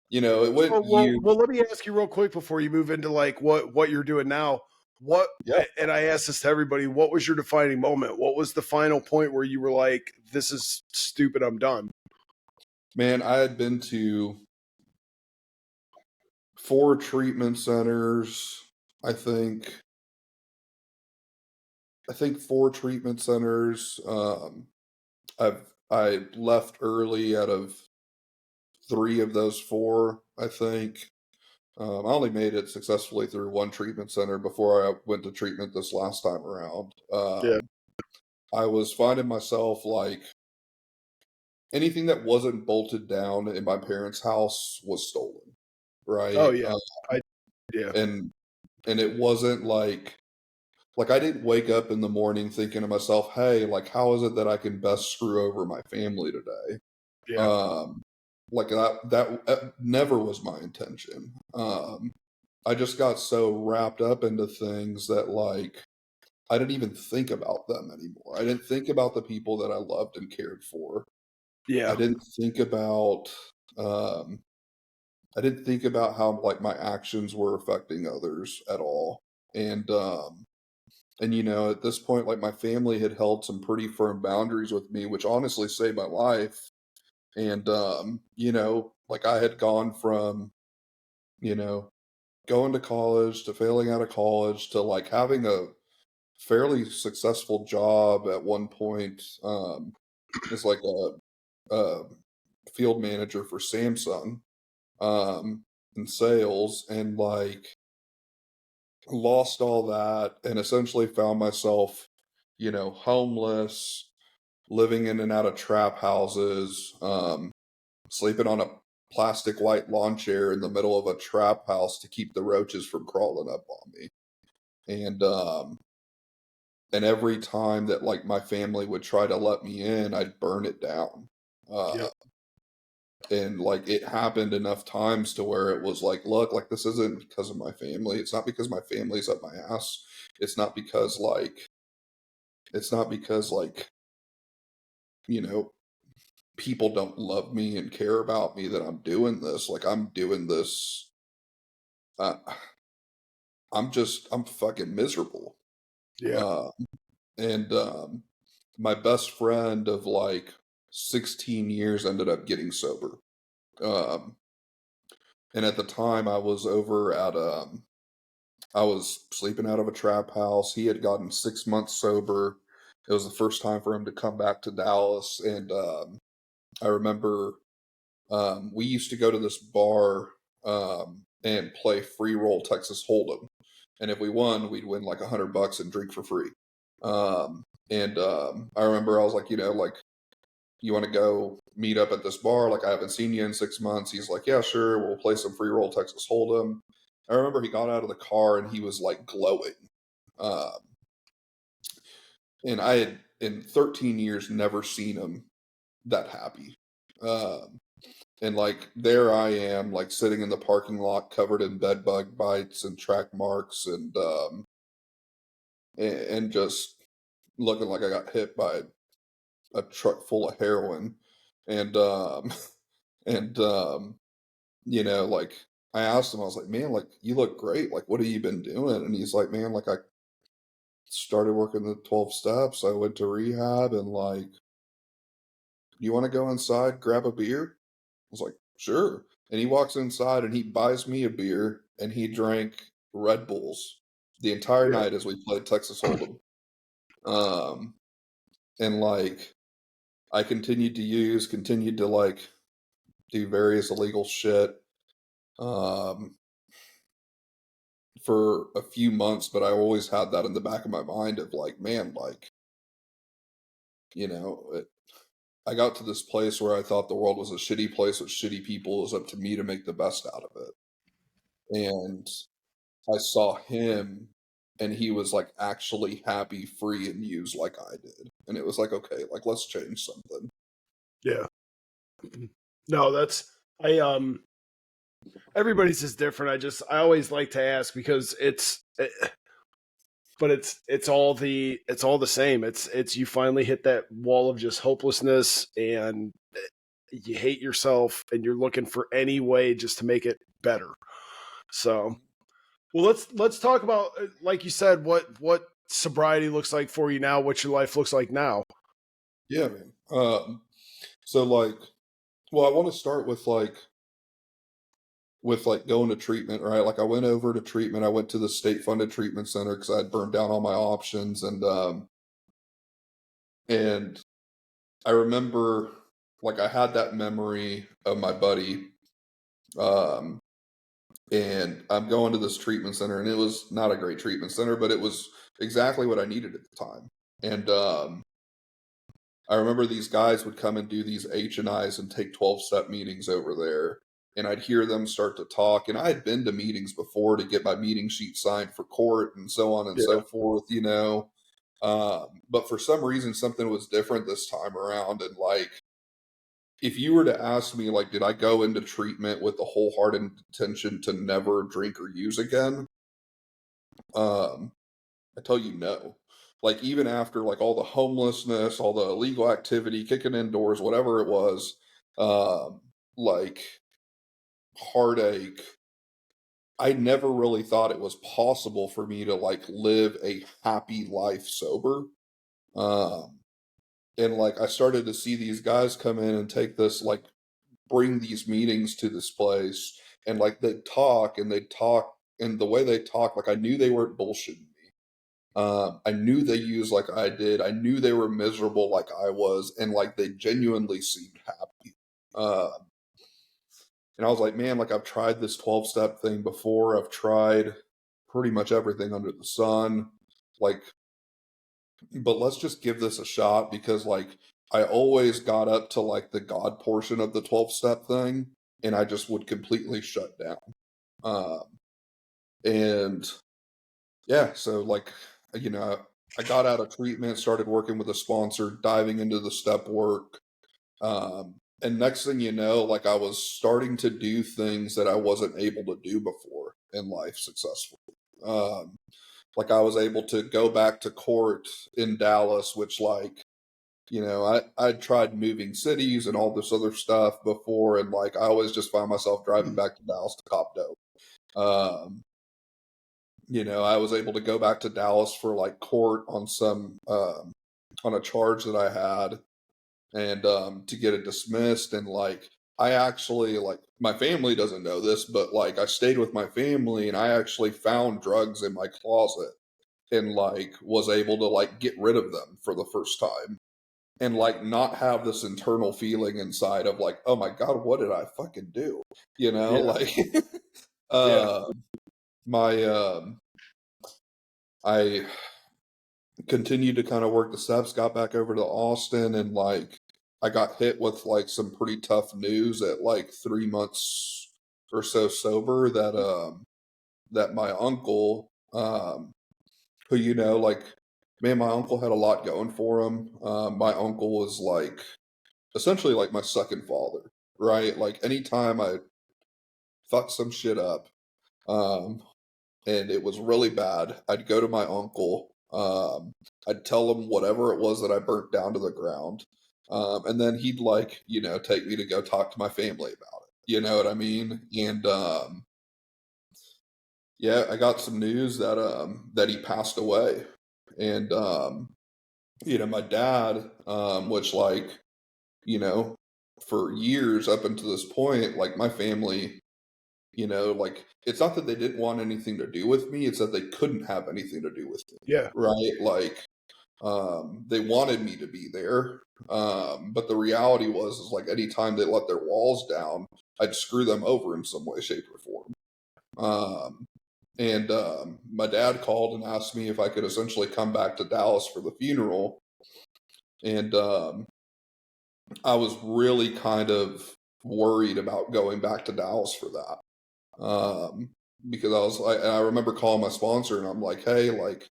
it So, went well, years. let me ask you real quick before you move into like what you're doing now. What, Yeah, and I ask this to everybody, what was your defining moment? What was the final point where you were like, this is stupid, I'm done? man, I had been to 4 treatment centers. I think I think 4 treatment centers. I left early out of 3 of those 4, I think. I only made it successfully through 1 treatment center before I went to treatment this last time around. Yeah. I was finding myself like anything that wasn't bolted down in my parents' house was stolen, Oh right? yeah. I yeah. And it wasn't like I didn't wake up in the morning thinking to myself, "Hey, like how is it that I can best screw over my family today?" Yeah. Um, like that never was my intention. I just got so wrapped up into things that like I didn't even think about them anymore. I didn't think about the people that I loved and cared for. I Yeah. didn't think about um I didn't think about how like my actions were affecting others at all. And at this point, like my family had held some pretty firm boundaries with me, which honestly saved my life. And like I had gone from, you know, going to college to failing out of college to like having a fairly successful job at one point, as like a field manager for Samsung, um, in sales, and like lost all that and essentially found myself, homeless, living in and out of trap houses, sleeping on a plastic white lawn chair in the middle of a trap house to keep the roaches from crawling up on me. And every time that like my family would try to let me in, I'd burn it down. Uh, Yep. and like it happened enough times to where it was like, look, like this isn't because of my family. It's not because my family's up my ass. It's not because like it's not because like, you know, people don't love me and care about me that I'm doing this. Like I'm doing this. Uh, I'm fucking miserable. Yeah. Uh, and my best friend of like 16 years ended up getting sober. Um, and at the time, I was sleeping out of a trap house. He had gotten 6 months sober. It was the first time for him to come back to Dallas, and I remember we used to go to this bar and play free roll Texas Hold'em, and if we won, we'd win like $100 and drink for free. And I remember I was like, like, you want to go meet up at this bar? Like, I haven't seen you in 6 months. He's like, yeah, sure. We'll play some free roll Texas Hold'em. I remember he got out of the car and he was like glowing. Um, and I had in 13 years never seen him that happy. Um, and like there I am, like sitting in the parking lot covered in bed bug bites and track marks, and just looking like I got hit by a truck full of heroin. And and like I asked him, I was like, man, like you look great. Like, what have you been doing? And he's like, man, like I started working the 12 steps. I went to rehab, and like, you want to go inside, grab a beer? I was like, sure. And he walks inside and he buys me a beer, and he drank Red Bulls the entire Yeah. night as we played Texas Hold'em. Um, and like, I continued to like do various illegal shit um, for a few months, but I always had that in the back of my mind of like, man, like, you know, it, I got to this place where I thought the world was a shitty place with shitty people. It was up to me to make the best out of it. And I saw him, and he was like actually happy, free, and used like I did. And it was like, okay, like let's change something. Yeah. No, that's I everybody's is different. I always like to ask because but it's all the same. It's you finally hit that wall of just hopelessness, and you hate yourself, and you're looking for any way just to make it better. So, well, let's talk about, like you said, what sobriety looks like for you now, what your life looks like now. Yeah, man. So like, well, I want to start with like going to treatment, right? Like I went over to treatment. I went to the state funded treatment center because I had burned down all my options, and I remember like I had that memory of my buddy, um, and I'm going to this treatment center, and it was not a great treatment center, but it was exactly what I needed at the time. And I remember these guys would come and do these H&Is and take 12-step meetings over there. And I'd hear them start to talk. And I had been to meetings before to get my meeting sheet signed for court and so on and Yeah. so forth, you know. But for some reason, something was different this time around. And like, if you were to ask me, like, did I go into treatment with the wholehearted intention to never drink or use again? Um, I tell you no. Like even after like all the homelessness, all the illegal activity, kicking indoors, whatever it was, like heartache, I never really thought it was possible for me to like live a happy life sober. Um, and like I started to see these guys come in and take this like bring these meetings to this place, and like they'd talk, and the way they talk, like I knew they weren't bullshitting. I knew they used like I did. I knew they were miserable like I was, and like they genuinely seemed happy. Uh, and I was like, man, like I've tried this 12-step thing before. I've tried pretty much everything under the sun. Like, but let's just give this a shot because like I always got up to like the God portion of the 12-step thing, and I just would completely shut down. Um, and yeah, so like, you know, I got out of treatment, started working with a sponsor, diving into the step work. And next thing you know, like I was starting to do things that I wasn't able to do before in life successfully. Um, like I was able to go back to court in Dallas, which like, you know, I'd tried moving cities and all this other stuff before, and like I always just found myself driving back to Dallas to cop dope. Um, you know, I was able to go back to Dallas for like court on some on a charge that I had, and to get it dismissed. And like I actually like my family doesn't know this, but like I stayed with my family, and I actually found drugs in my closet, and like was able to like get rid of them for the first time, and like not have this internal feeling inside of like, oh my god, what did I fucking do, you know, Yeah. like Yeah. uh my I continued to kind of work the steps, got back over to Austin, and like I got hit with like some pretty tough news at like 3 months or so sober that that my uncle who, like, man, my uncle had a lot going for him. My uncle was like essentially like my second father, right? Like anytime I fucked some shit up, um, and it was really bad, I'd go to my uncle. I'd tell him whatever it was that I burnt down to the ground. And then he'd like, take me to go talk to my family about it. You know what I mean? And yeah, I got some news that he passed away. And my dad, which like, you know, for years up until this point, like my family, like it's not that they didn't want anything to do with me, it's that they couldn't have anything to do with me. Yeah. Right? Like they wanted me to be there. But the reality was is like anytime they let their walls down, I'd screw them over in some way, shape, or form. And my dad called and asked me if I could essentially come back to Dallas for the funeral. And I was really kind of worried about going back to Dallas for that. Because I remember calling my sponsor and I'm like, hey, like,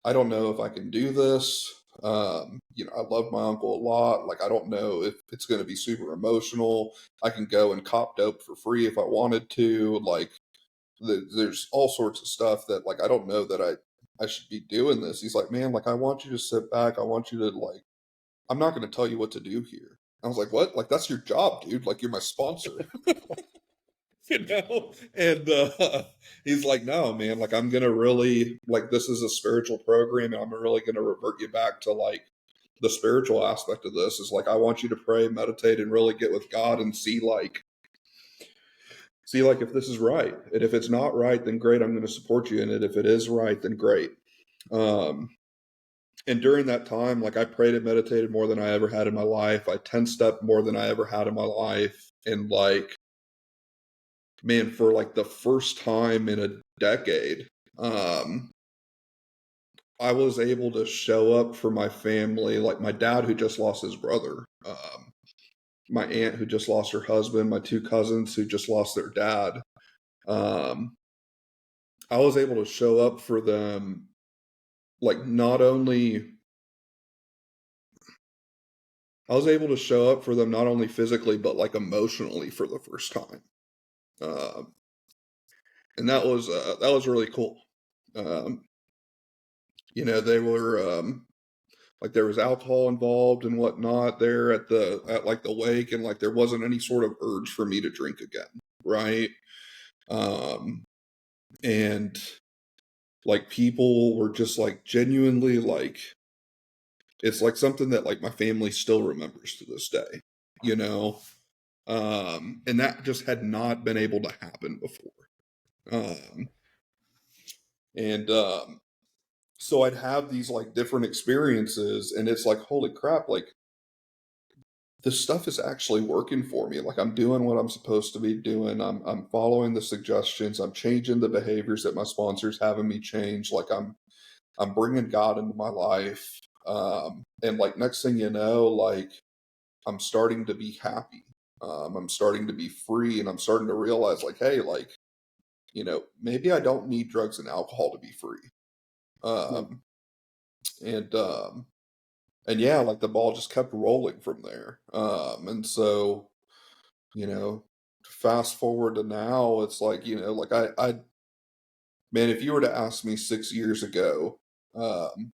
I don't know if I can do this. I love my uncle a lot. Like, I don't know if it's going to be super emotional. I can go and cop dope for free if I wanted to. Like, there's all sorts of stuff that, like, I don't know that I should be doing this. He's like, man, like, I want you to sit back. I want you to, like, I'm not going to tell you what to do here. I was like, what? Like, that's your job, dude. Like, you're my sponsor. And he's like, no, man, like I'm gonna really like this is a spiritual program and I'm really gonna revert you back to like the spiritual aspect of this is like I want you to pray, meditate, and really get with God and see like if this is right. And if it's not right, then great, I'm gonna support you in it. If it is right, then great. Um and during that time, like I prayed and meditated more than I ever had in my life. I 10-step more than I ever had in my life. And like man, for like the first time in a decade, um, I was able to show up for my family, like my dad who just lost his brother, my aunt who just lost her husband, my two cousins who just lost their dad. Um, I was able to show up for them, like not only I was able to show up for them not only physically but like emotionally for the first time, uh, and that was really cool. Um, they were like there was alcohol involved and whatnot there at like the wake, and like there wasn't any sort of urge for me to drink again, right? Um, and like people were just like genuinely like it's like something that like my family still remembers to this day, you know. And that just had not been able to happen before. Um, and So I'd have these like different experiences, and it's like holy crap, like this stuff is actually working for me. Like I'm doing what I'm supposed to be doing. I'm following the suggestions. I'm changing the behaviors that my sponsors having me change. Like I'm bringing God into my life. And like next thing you know, like I'm starting to be happy. I'm starting to be free, and I'm starting to realize like, hey, like maybe I don't need drugs and alcohol to be free. Yeah. Um, and and yeah, like the ball just kept rolling from there. And so you know, fast forward to now, it's like, like man, if you were to ask me 6 years ago, um,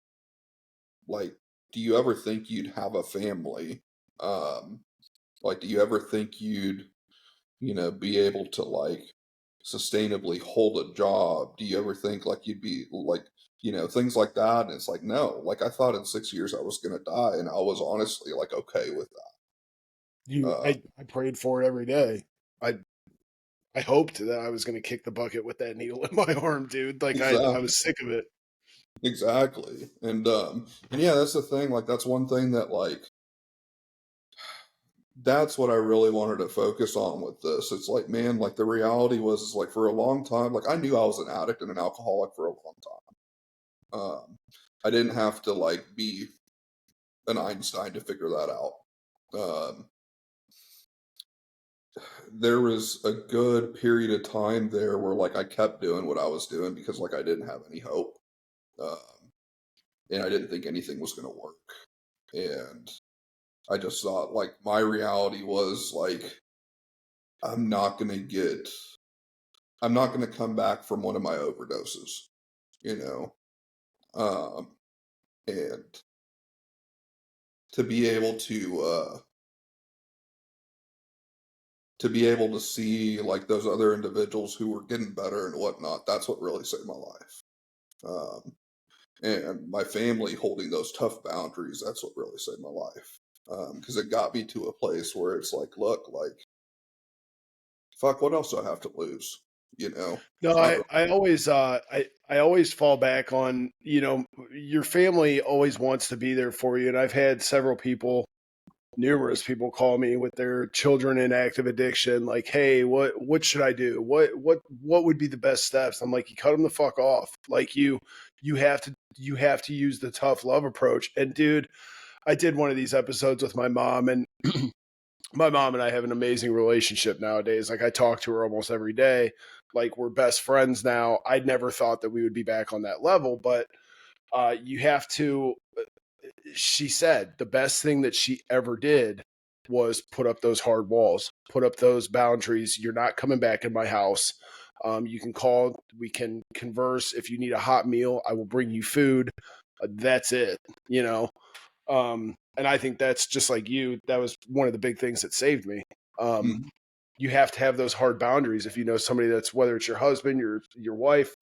like, do you ever think you'd have a family? Um, like, do you ever think you'd, be able to like sustainably hold a job? Do you ever think like you'd be like, things like that? And it's like, no, like I thought in 6 years I was going to die. And I was honestly like, okay with that. I prayed for it every day. I I hoped that I was going to kick the bucket with that needle in my arm, dude. Like I Exactly. was sick of it. Exactly. And yeah, that's the thing. Like that's one thing that like that's what I really wanted to focus on with this. It's like, man, like the reality was is like for a long time, like I knew I was an addict and an alcoholic for a long time. I didn't have to like be an Einstein to figure that out. Um, there was a good period of time there where like I kept doing what I was doing because like I didn't have any hope. and I didn't think anything was going to work. And I just thought, like, my reality was like, I'm not going to get, I'm not going to come back from one of my overdoses, you know? Um, and to be able to be able to see like those other individuals who were getting better and whatnot, that's what really saved my life. Um, and my family holding those tough boundaries, that's what really saved my life. Because it got me to a place where it's like, look, like, fuck, what else do I have to lose? You know, No, not I always fall back on, your family always wants to be there for you. And I've had numerous people call me with their children in active addiction, like, hey, what should I do? What would be the best steps? I'm like, you cut them the fuck off. Like you have to use the tough love approach. And dude, I did one of these episodes with my mom, and my mom and I have an amazing relationship nowadays. Like I talk to her almost every day. Like we're best friends now. I never thought that we would be back on that level, but you have to. She said the best thing that she ever did was put up those hard walls, put up those boundaries. You're not coming back in my house. You can call, we can converse. If you need a hot meal, I will bring you food. That's it, you know. And I think that's just like you. That was one of the big things that saved me. Um, Mhm. you have to have those hard boundaries. If you know somebody that's, whether it's your husband, your wife,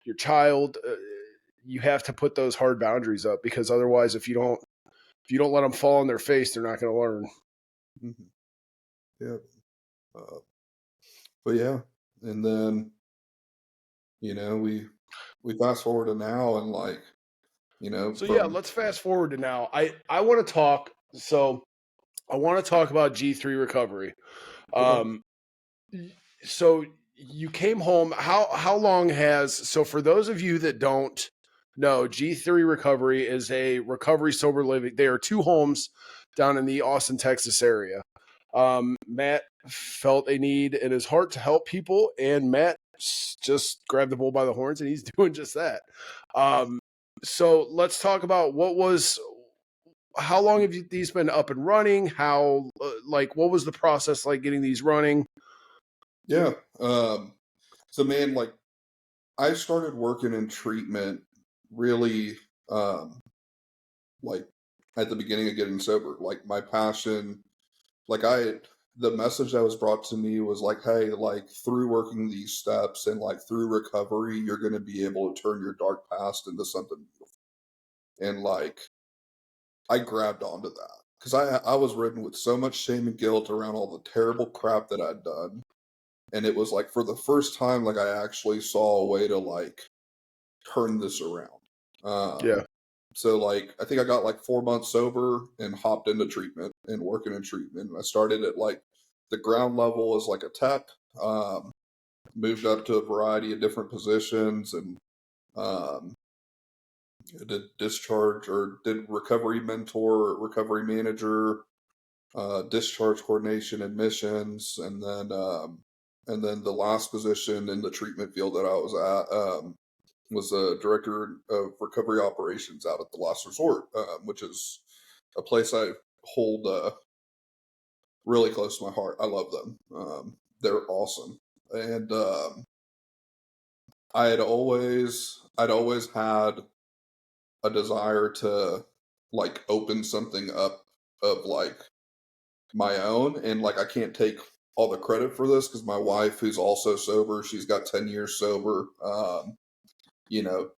your child, you have to put those hard boundaries up, because otherwise, if you don't let them fall on their face, they're not going to learn. Mhm. Yeah. Uh, but yeah, and then we fast forward to now, and like So yeah, from let's fast forward to now. I want to talk. So I want to talk about G3 recovery. okay, Um, so you came home. How long has, so for those of you that don't know, G3 Recovery is a recovery sober living. They are two homes down in the Austin, Texas area. Matt felt a need in his heart to help people, and Matt just grabbed the bull by the horns, and he's doing just that. So let's talk about how long have these been up and running? How, like, what was the process like getting these running? yeah. So man, like I started working in treatment really um like at the beginning of getting sober. Like my passion, like the message that was brought to me was like, hey, like through working these steps and like through recovery, you're going to be able to turn your dark past into something beautiful. And like I grabbed onto that because I was ridden with so much shame and guilt around all the terrible crap that I'd done. And it was like for the first time, like I actually saw a way to like turn this around. Yeah. So like I think I got like 4 months sober and hopped into treatment and working in treatment. I started at like the ground level as like a tech, um, moved up to a variety of different positions, and um, did discharge or did recovery mentor, recovery manager, discharge coordination, admissions, and then the last position in the treatment field that I was at was a director of recovery operations out at the Last Resort, which is a place I hold really close to my heart. I love them. They're awesome, and I'd always had a desire to like open something up of like my own, and like I can't take all the credit for this because my wife, who's also sober, she's got 10 years sober. You know,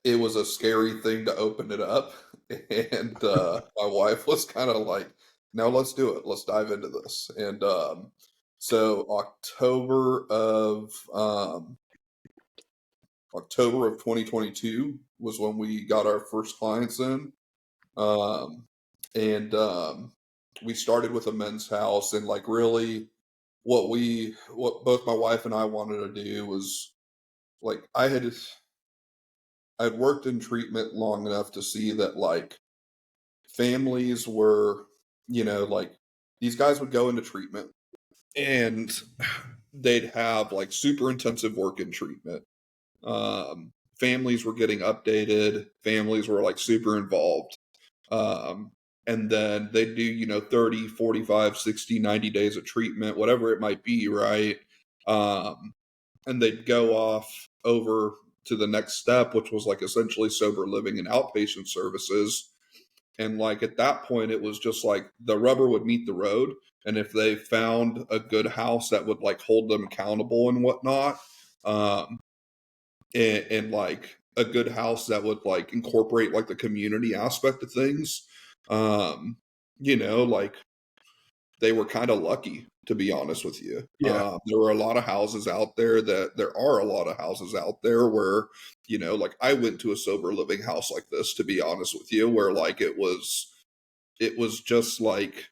it was a scary thing to open it up, and my wife was kind of like, "No, let's do it. Let's dive into this." And so October of 2022 was when we got our first clients in. Um, and we started with a men's house, and like really what both my wife and I wanted to do was like I'd worked in treatment long enough to see that like families were, like these guys would go into treatment and they'd have like super intensive work in treatment. Families were getting updated. Families were like super involved. Um, and then they do, 30, 45, 60, 90 days of treatment, whatever it might be, right? Um, and they'd go off over to the next step, which was like essentially sober living and outpatient services. And like at that point, it was just like the rubber would meet the road. And if they found a good house that would like hold them accountable and whatnot, um, and like a good house that would like incorporate like the community aspect of things, um, like they were kind of lucky, to be honest with you. Yeah. There were a lot of houses out there that there are a lot of houses out there where, like I went to a sober living house like this, to be honest with you, where like it was just like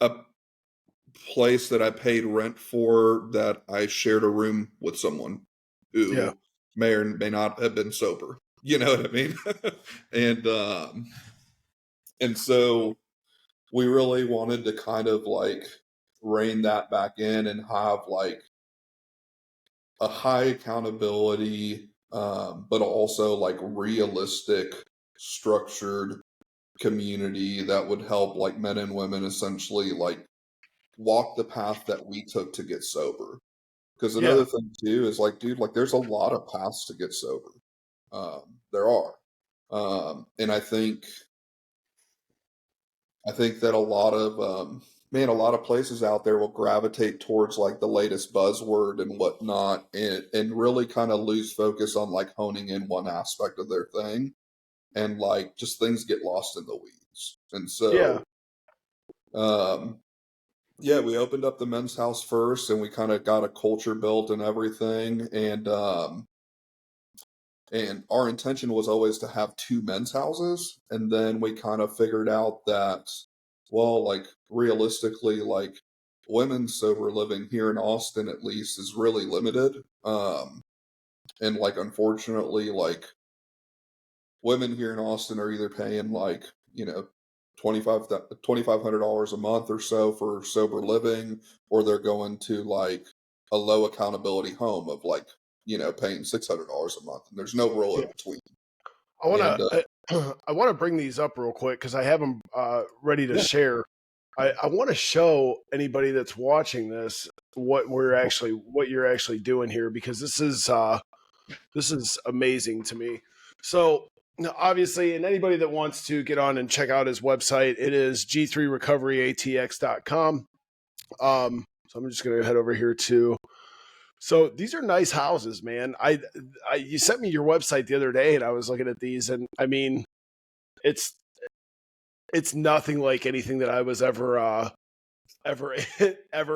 a place that I paid rent for that I shared a room with someone Yeah. who may or may not have been sober. You know what I mean? and and so we really wanted to kind of like rein that back in and have like a high accountability, but also like realistic, structured community that would help like men and women essentially like walk the path that we took to get sober. Because Yeah. another thing too is like, dude, like there's a lot of paths to get sober. There are, and I think that a lot of a lot of places out there will gravitate towards like the latest buzzword and whatnot, and really kind of lose focus on like honing in one aspect of their thing, and like just things get lost in the weeds. And Yeah. so, um, yeah, we opened up the men's house first, and we kind of got a culture built and everything, and our intention was always to have two men's houses. And then we kind of figured out that, well, like realistically, like women's sober living here in Austin, at least, is really limited. And like, unfortunately, like women here in Austin are either paying like, $2,500 a month or so for sober living, or they're going to like a low accountability home of like, paying $600 a month, and there's no real in between. I want And to I want to bring these up real quick because I have them ready to yeah, share. I want to show anybody that's watching this what you're actually doing here, because this is amazing to me. So now, obviously, and anybody that wants to get on and check out his website, it is g3recoveryatx.com. So I'm just gonna head over here to. So these are nice houses, man. You sent me your website the other day, and I was looking at these, and I mean, it's it's nothing like anything that I was ever ever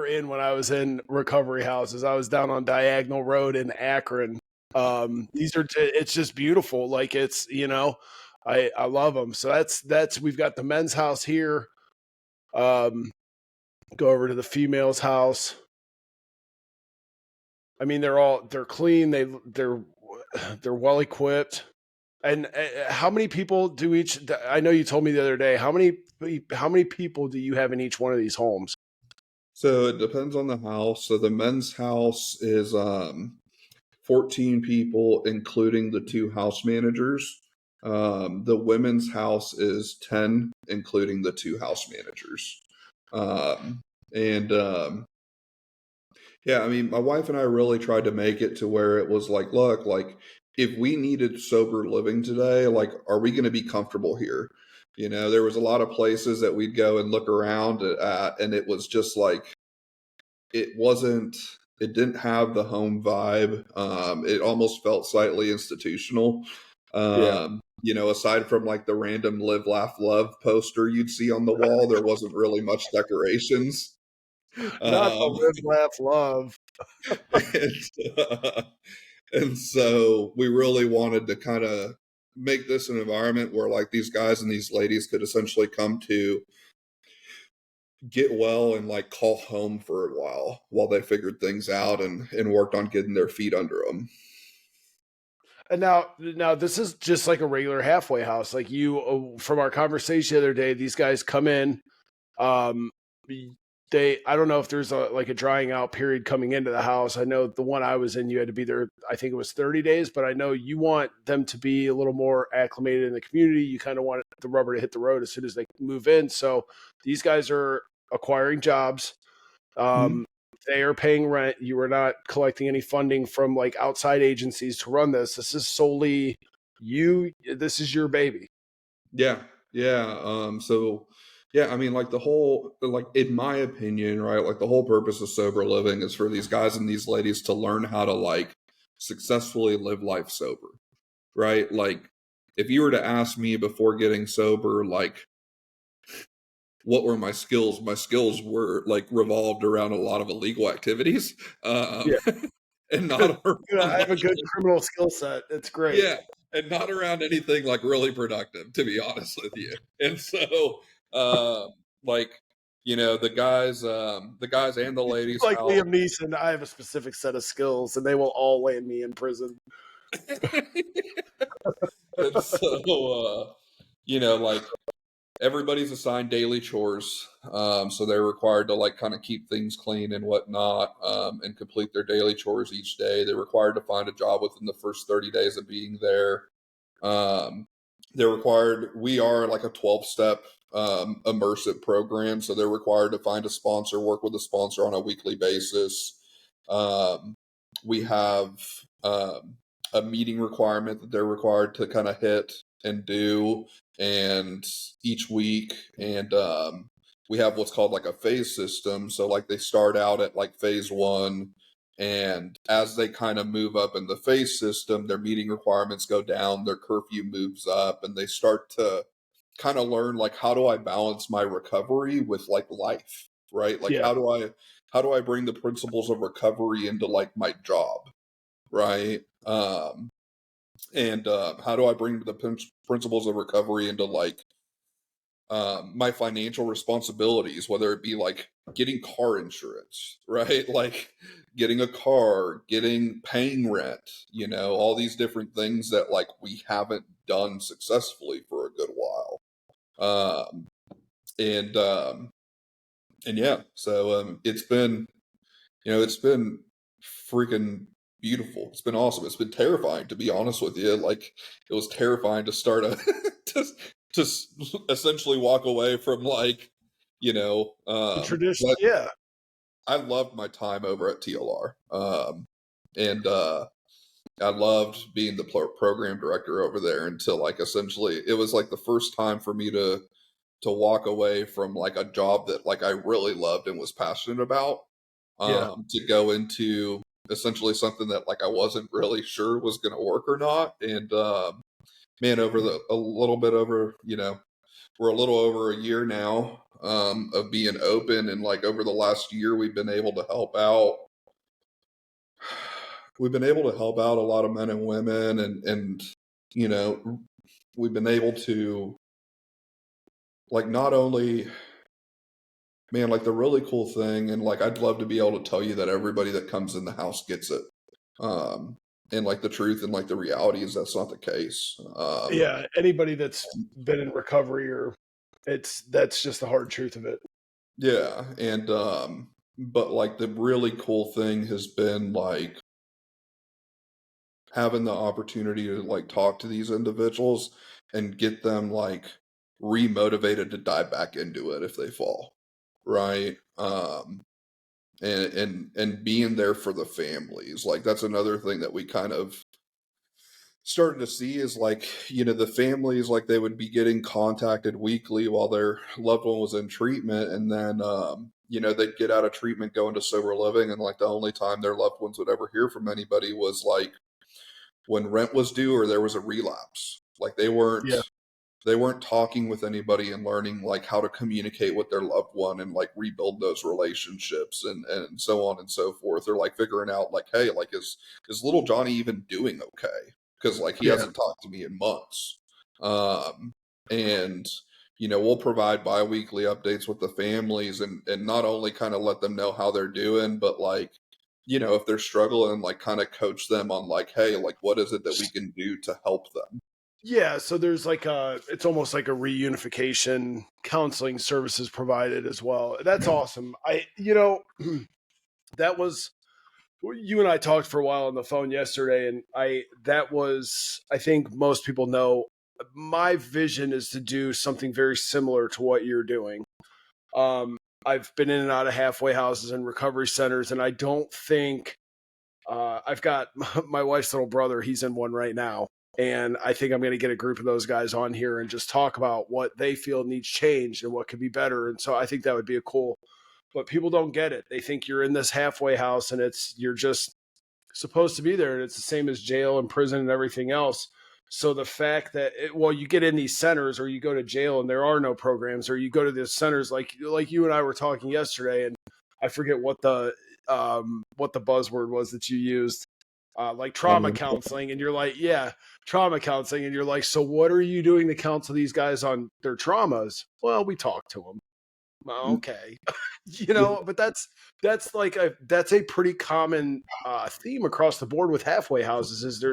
in when I was in recovery houses. I was down on Diagonal Road in Akron. These are it's just beautiful. Like it's I love them. So that's we've got the men's house here. Um, go over to the female's house. I mean, they're clean. They're well equipped. And how many people do each? I know you told me the other day. How many people do you have in each one of these homes? so it depends on the house. So the men's house is 14 people, including the two house managers. The women's house is 10, including the two house managers. And Yeah, I mean, my wife and I really tried to make it to where it was like, look, like if we needed sober living today, like, are we going to be comfortable here? There was a lot of places that we'd go and look around at, and it was just like, it wasn't, it didn't have the home vibe. It almost felt slightly institutional. Yeah, Aside from like the random live, laugh, love poster you'd see on the wall, there wasn't really much decorations. not the Um, live, laugh, love. and, and so we really wanted to kind of make this an environment where like these guys and these ladies could essentially come to get well and like call home for a while they figured things out and worked on getting their feet under them. And now this is just like a regular halfway house. Like from our conversation the other day, these guys come in. Um, I don't know if there's a drying out period coming into the house. I know the one I was in, you had to be there, I think it was 30 days, but I know you want them to be a little more acclimated in the community. You kind of want the rubber to hit the road as soon as they move in. So these guys are acquiring jobs. Mhm. They are paying rent. You are not collecting any funding from like outside agencies to run this. This is solely you. This is your baby. Yeah, yeah. So yeah, I mean, like in my opinion, right, like the whole purpose of sober living is for these guys and these ladies to learn how to like successfully live life sober, right? Like, if you were to ask me before getting sober, like, what were my skills? My skills were like revolved around a lot of illegal activities, Yeah. and Good. not around I have a good like, criminal skill set. It's great. yeah, and not around anything like really productive, to be honest with you. And so, like, the guys and the ladies Like help. Liam Neeson, I have a specific set of skills, and they will all land me in prison. And so, like everybody's assigned daily chores, so they're required to like kind of keep things clean and whatnot, and complete their daily chores each day. They're required to find a job within the first 30 days of being there. Um, we are like a 12-step immersive program. So they're required to find a sponsor, work with a sponsor on a weekly basis. Um, we have um, a meeting requirement that they're required to kind of hit and do, and each week. And we have what's called like a phase system. So like they start out at like phase one, and as they kind of move up in the phase system, their meeting requirements go down, their curfew moves up, and they start to kind of learn like, how do I balance my recovery with like life, right? Like Yeah. how do I bring the principles of recovery into like my job, right? And how do I bring the principles of recovery into like my financial responsibilities, whether it be like getting car insurance, right? Like getting a car, paying rent, all these different things that like we haven't done successfully for a good while. Um, and and yeah, so it's been freaking beautiful. It's been awesome. It's been terrifying, to be honest with you. Like, it was terrifying to start to, essentially walk away from like, The tradition. but Yeah. I loved my time over at TLR. And I loved being the program director over there until like essentially it was like the first time for me to walk away from like a job that like I really loved and was passionate about, Yeah. to go into essentially something that like I wasn't really sure was going to work or not. And man, over a little bit over, we're a little over a year now of being open, and like over the last year, we've been able to help out. We've been able to help out a lot of men and women, and you know, we've been able to like not only man, like the really cool thing, and like I'd love to be able to tell you that everybody that comes in the house gets it. Um, and like the truth and like the reality is that's not the case. Yeah. Anybody that's been in recovery or that's just the hard truth of it. Yeah, and but like the really cool thing has been like having the opportunity to like talk to these individuals and get them like remotivated to dive back into it if they fall, right? And being there for the families, like that's another thing that we kind of starting to see is like, the families, like they would be getting contacted weekly while their loved one was in treatment, and then they'd get out of treatment, go into sober living, and like the only time their loved ones would ever hear from anybody was like when rent was due or there was a relapse. Like Yeah. they weren't talking with anybody and learning like how to communicate with their loved one and like rebuild those relationships and so on and so forth. They're like figuring out like, hey, like is little Johnny even doing okay? Because like he Yeah. hasn't talked to me in months. And we'll provide biweekly updates with the families, and not only kind of let them know how they're doing, but like, if they're struggling, like kind of coach them on like, hey, like what is it that we can do to help them? Yeah, so there's like it's almost like a reunification counseling services provided as well. That's awesome. That was you and I talked for a while on the phone yesterday, and I think most people know my vision is to do something very similar to what you're doing. Um, I've been in and out of halfway houses and recovery centers, and I don't think I've got my wife's little brother. He's in one right now. And I think I'm going to get a group of those guys on here and just talk about what they feel needs changed and what could be better. And so I think that would be a cool, but people don't get it. They think you're in this halfway house and you're just supposed to be there. And it's the same as jail and prison and everything else. So the fact that, you get in these centers or you go to jail and there are no programs, or you go to these centers like you and I were talking yesterday, and I forget what the buzzword was that you used, like trauma counseling, and you're like, yeah, trauma counseling, and you're like, so what are you doing to counsel these guys on their traumas? Well, we talk to them. Okay, but that's a pretty common theme across the board with halfway houses. Is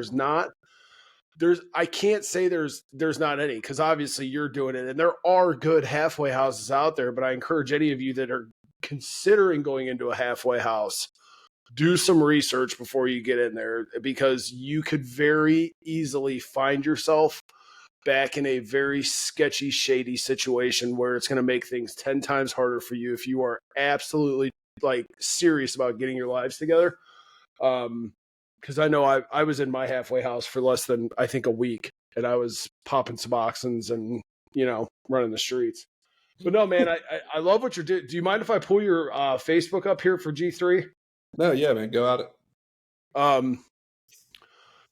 I can't say there's not any, because obviously you're doing it and there are good halfway houses out there, but I encourage any of you that are considering going into a halfway house, do some research before you get in there, because you could very easily find yourself back in a very sketchy, shady situation where it's going to make things 10 times harder for you if you are absolutely like serious about getting your lives together. Because I know I was in my halfway house for less than, I think, a week, and I was popping Suboxones and running the streets. But no, man, I love what you're doing. Do you mind if I pull your Facebook up here for G3? No, yeah, man, go at it.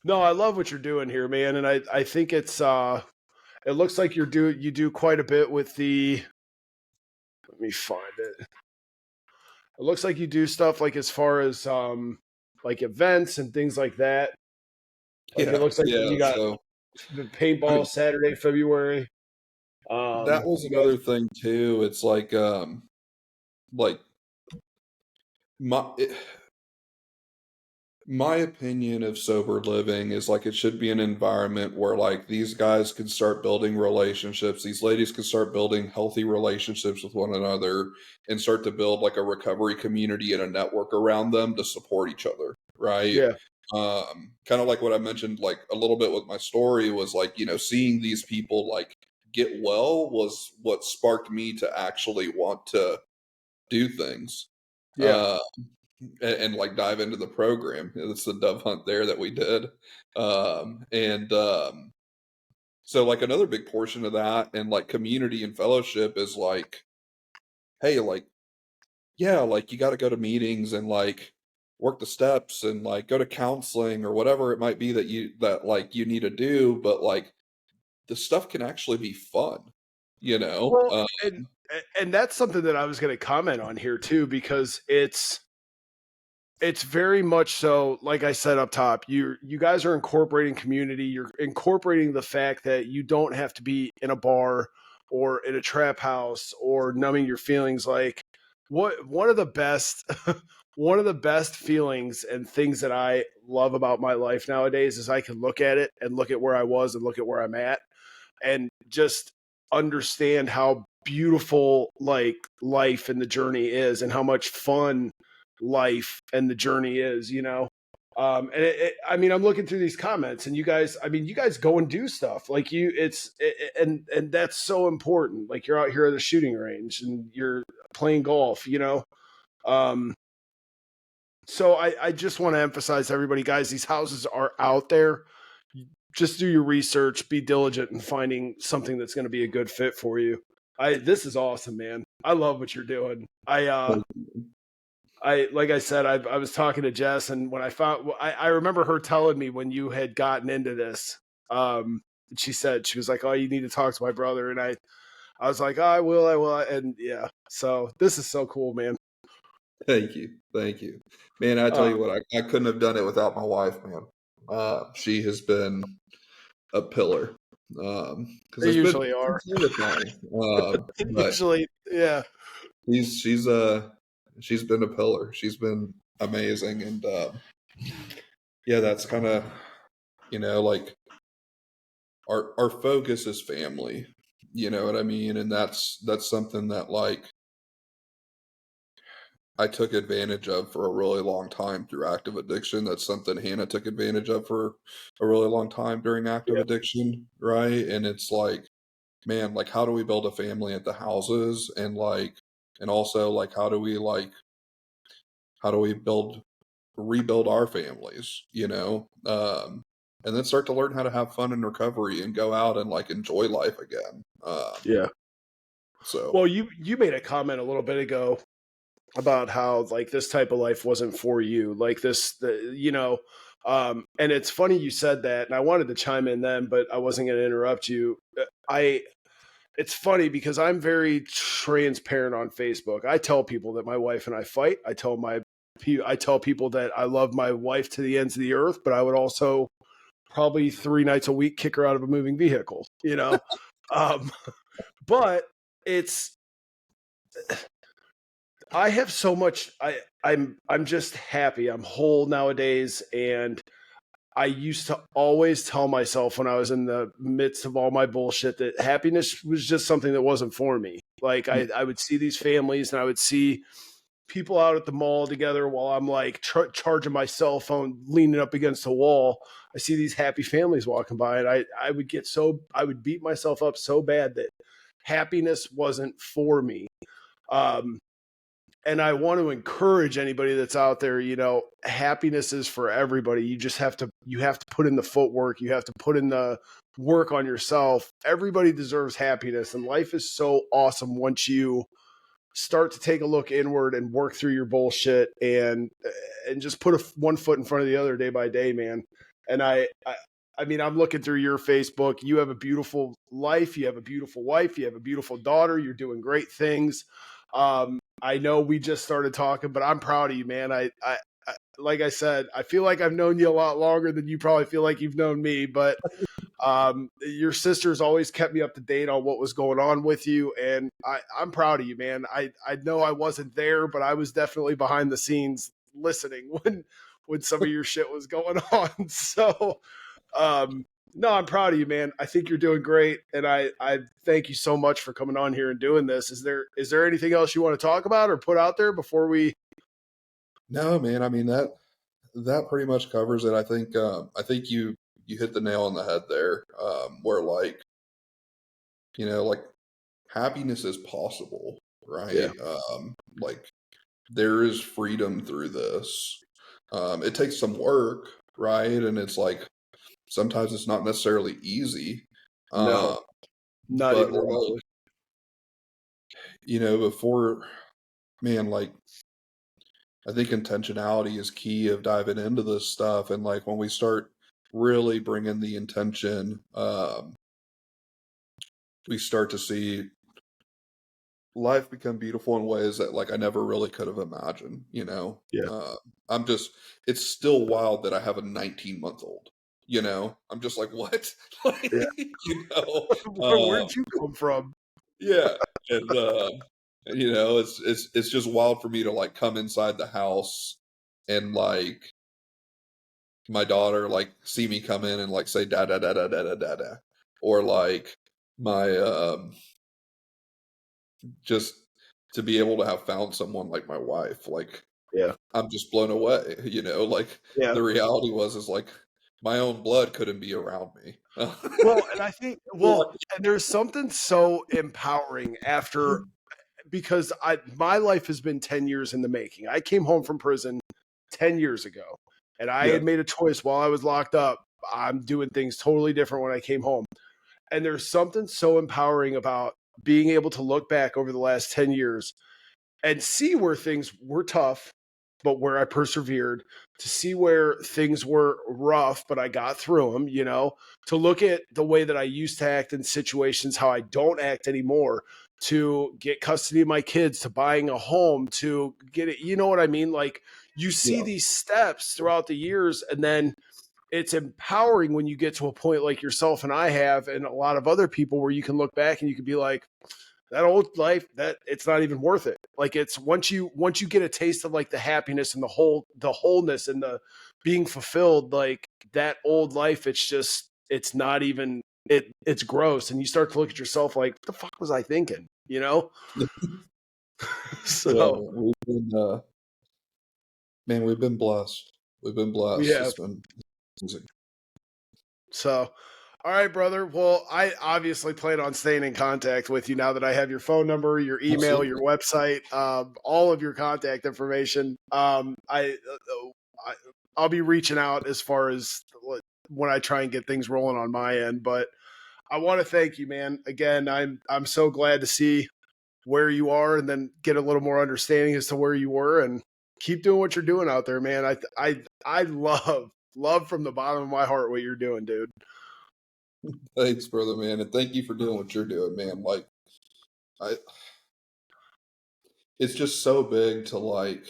No, I love what you're doing here, man, and I think it looks like you do quite a bit with the. Let me find it. It looks like you do stuff like as far as like events and things like that. Like it looks like you got So the I paintball mean, Saturday, February. that was You another guys, thing too. It's like my my opinion of sober living is like it should be an environment where like these guys can start building relationships, these ladies can start building healthy relationships with one another, and start to build like a recovery community and a network around them to support each other, right? yeah, Kind of like what I mentioned like a little bit with my story was like, seeing these people like get well was what sparked me to actually want to do things. yeah. Uh, and like dive into the program. It's the dove hunt there that we did. And So like another big portion of that and like community and fellowship is like, hey, like, yeah, like you got to go to meetings and like work the steps and like go to counseling or whatever it might be that like you need to do. But like the stuff can actually be fun, you know? Well, and that's something that I was going to comment on here too, because it's very much so, like I said up top, you guys are incorporating community. You're incorporating the fact that you don't have to be in a bar or in a trap house or numbing your feelings. Like one of the best one of the best feelings and things that I love about my life nowadays is I can look at it and look at where I was and look at where I'm at and just understand how beautiful like life and the journey is and how much fun life and the journey is. I mean, I'm looking through these comments and you guys go and do stuff like and that's so important. Like you're out here at the shooting range and you're playing golf. Um, so I just want to emphasize to everybody, guys, these houses are out there. Just do your research, be diligent in finding something that's going to be a good fit for you. This is awesome, man. I love what you're doing. Like I said, I was talking to Jess, and when I remember her telling me when you had gotten into this, she said, she was like, "Oh, you need to talk to my brother," and I was like, oh, I will, and yeah. So this is so cool, man. Thank you. Thank you. Man, I tell you Um, what, I couldn't have done it without my wife, man. She has been a pillar. Because they it's been usually are. with Lonnie. But Usually, yeah. she's been a pillar. She's been amazing. And yeah, that's kind of, like our focus is family. You know what I mean? And that's something that like I took advantage of for a really long time through active addiction. That's something Hannah took advantage of for a really long time during active Yeah. addiction, right? And it's like, man, like how do we build a family at the houses and like and also like how do we rebuild our families, you know? And then start to learn how to have fun in recovery and go out and like enjoy life again. Yeah. So Well, you made a comment a little bit ago about how like this type of life wasn't for you, like and it's funny you said that, and I wanted to chime in then, but I wasn't going to interrupt you. I It's funny because I'm very transparent on Facebook. I tell people that my wife and I fight. I tell people that I love my wife to the ends of the earth, but I would also probably 3 nights a week kick her out of a moving vehicle, you know. um, but it's I have so much. I'm just happy. I'm whole nowadays, and I used to always tell myself when I was in the midst of all my bullshit that happiness was just something that wasn't for me. Like yeah, I would see these families, and I would see people out at the mall together while I'm like charging my cell phone, leaning up against the wall. I see these happy families walking by, and I would beat myself up so bad that happiness wasn't for me. Um, and I want to encourage anybody that's out there, happiness is for everybody. You have to put in the footwork. You have to put in the work on yourself. Everybody deserves happiness, and life is so awesome once you start to take a look inward and work through your bullshit and just put one foot in front of the other day by day, man. And I mean, I'm looking through your Facebook. You have a beautiful life. You have a beautiful wife. You have a beautiful daughter. You're doing great things. I know we just started talking, but I'm proud of you, man. Like I said, I feel like I've known you a lot longer than you probably feel like you've known me, but your sister's always kept me up to date on what was going on with you, and I'm proud of you, man. I know I wasn't there, but I was definitely behind the scenes listening when some of your shit was going on. So no, I'm proud of you, man. I think you're doing great, and I thank you so much for coming on here and doing this. Is there anything else you want to talk about or put out there before we? no, man. I mean that pretty much covers it. I think you hit the nail on the head there. Where like like happiness is possible, Yeah, right? Like there is freedom through this. It takes some work, right? And it's like sometimes it's not necessarily easy. no, Uh, not but even like, remotely. before, man, like I think intentionality is key of diving into this stuff. And like when we start really bringing the intention, we start to see life become beautiful in ways that like I never really could have imagined, you know. Yeah, I'm just it's still wild that I have a 19-month-old, you know. I'm just like, what? Like, yeah. uh, Where'd you come from? yeah. And it's just wild for me to like come inside the house and like my daughter like see me come in and like say da da da da da da da da. Or like my just to be able to have found someone like my wife, like Yeah, I'm just blown away, like yeah. the reality is like my own blood couldn't be around me. Well, and I think Like, and there's something so empowering after because my life has been 10 years in the making. I came home from prison 10 years ago, and I yeah, had made a choice while I was locked up. I'm doing things totally different when I came home. And there's something so empowering about being able to look back over the last 10 years and see where things were tough, but where I persevered, to see where things were rough, but I got through them, to look at the way that I used to act in situations, how I don't act anymore, to get custody of my kids, to buying a home, to get it, you know what I mean? Like you see yeah, these steps throughout the years, and then it's empowering when you get to a point like yourself and I have, and a lot of other people where you can look back and you can be like, that old life, that it's not even worth it. Like it's once you get a taste of like the happiness and the wholeness and the being fulfilled, like that old life, it's it's gross, and you start to look at yourself like, what the fuck was I thinking? You know? Yeah, So man, we've been blessed. We've been blessed. yeah. It's been amazing. So, all right, brother. Well, I obviously plan on staying in contact with you now that I have your phone number, your email, your Absolutely. website, all of your contact information. I'll be reaching out as far as when I try and get things rolling on my end. But I want to thank you, man. Again, I'm so glad to see where you are, and then get a little more understanding as to where you were, and keep doing what you're doing out there, man. I love from the bottom of my heart what you're doing, dude. Thanks, brother, man, and thank you for doing what you're doing, man. Like, I, it's just so big to like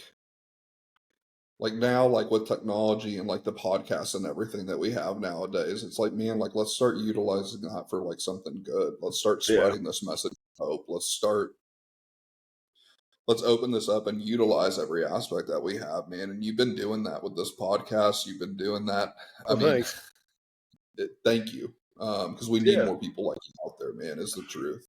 now, like with technology and like the podcasts and everything that we have nowadays. It's like, man, like let's start utilizing that for like something good. Let's start Yeah. spreading this message of hope. Let's open this up and utilize every aspect that we have, man. And you've been doing that with this podcast. You've been doing that. I Oh, mean, thanks. thank you. Because we need Yeah. more people like you out there, man, is the truth.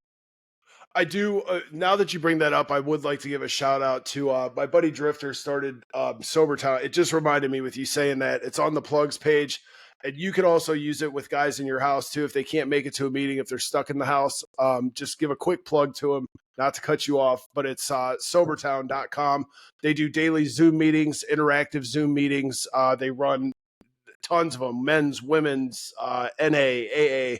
I do. Now that you bring that up, I would like to give a shout out to my buddy Drifter started Sober Town. It just reminded me with you saying that it's on the plugs page, and you can also use it with guys in your house too if they can't make it to a meeting, if they're stuck in the house. Just give a quick plug to them, not to cut you off, but it's sobertown.com. They do daily Zoom meetings, interactive Zoom meetings. They run tons of them, men's, women's, NA, AA.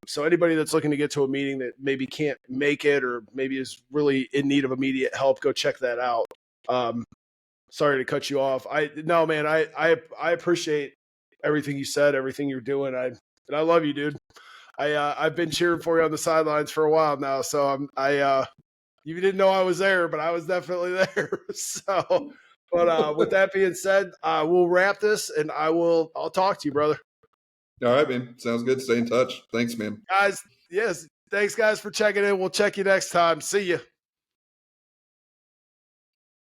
So anybody that's looking to get to a meeting that maybe can't make it, or maybe is really in need of immediate help, go check that out. Sorry to cut you off. No, man, I appreciate everything you said, everything you're doing. And I love you, dude. I've been cheering for you on the sidelines for a while now. So you didn't know I was there, but I was definitely there. So, but with that being said, we'll wrap this, and I'll talk to you, brother. All right, man. Sounds good. Stay in touch. Thanks, man. Guys, yes. Thanks, guys, for checking in. We'll check you next time. See you.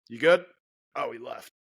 You good? Oh, he left.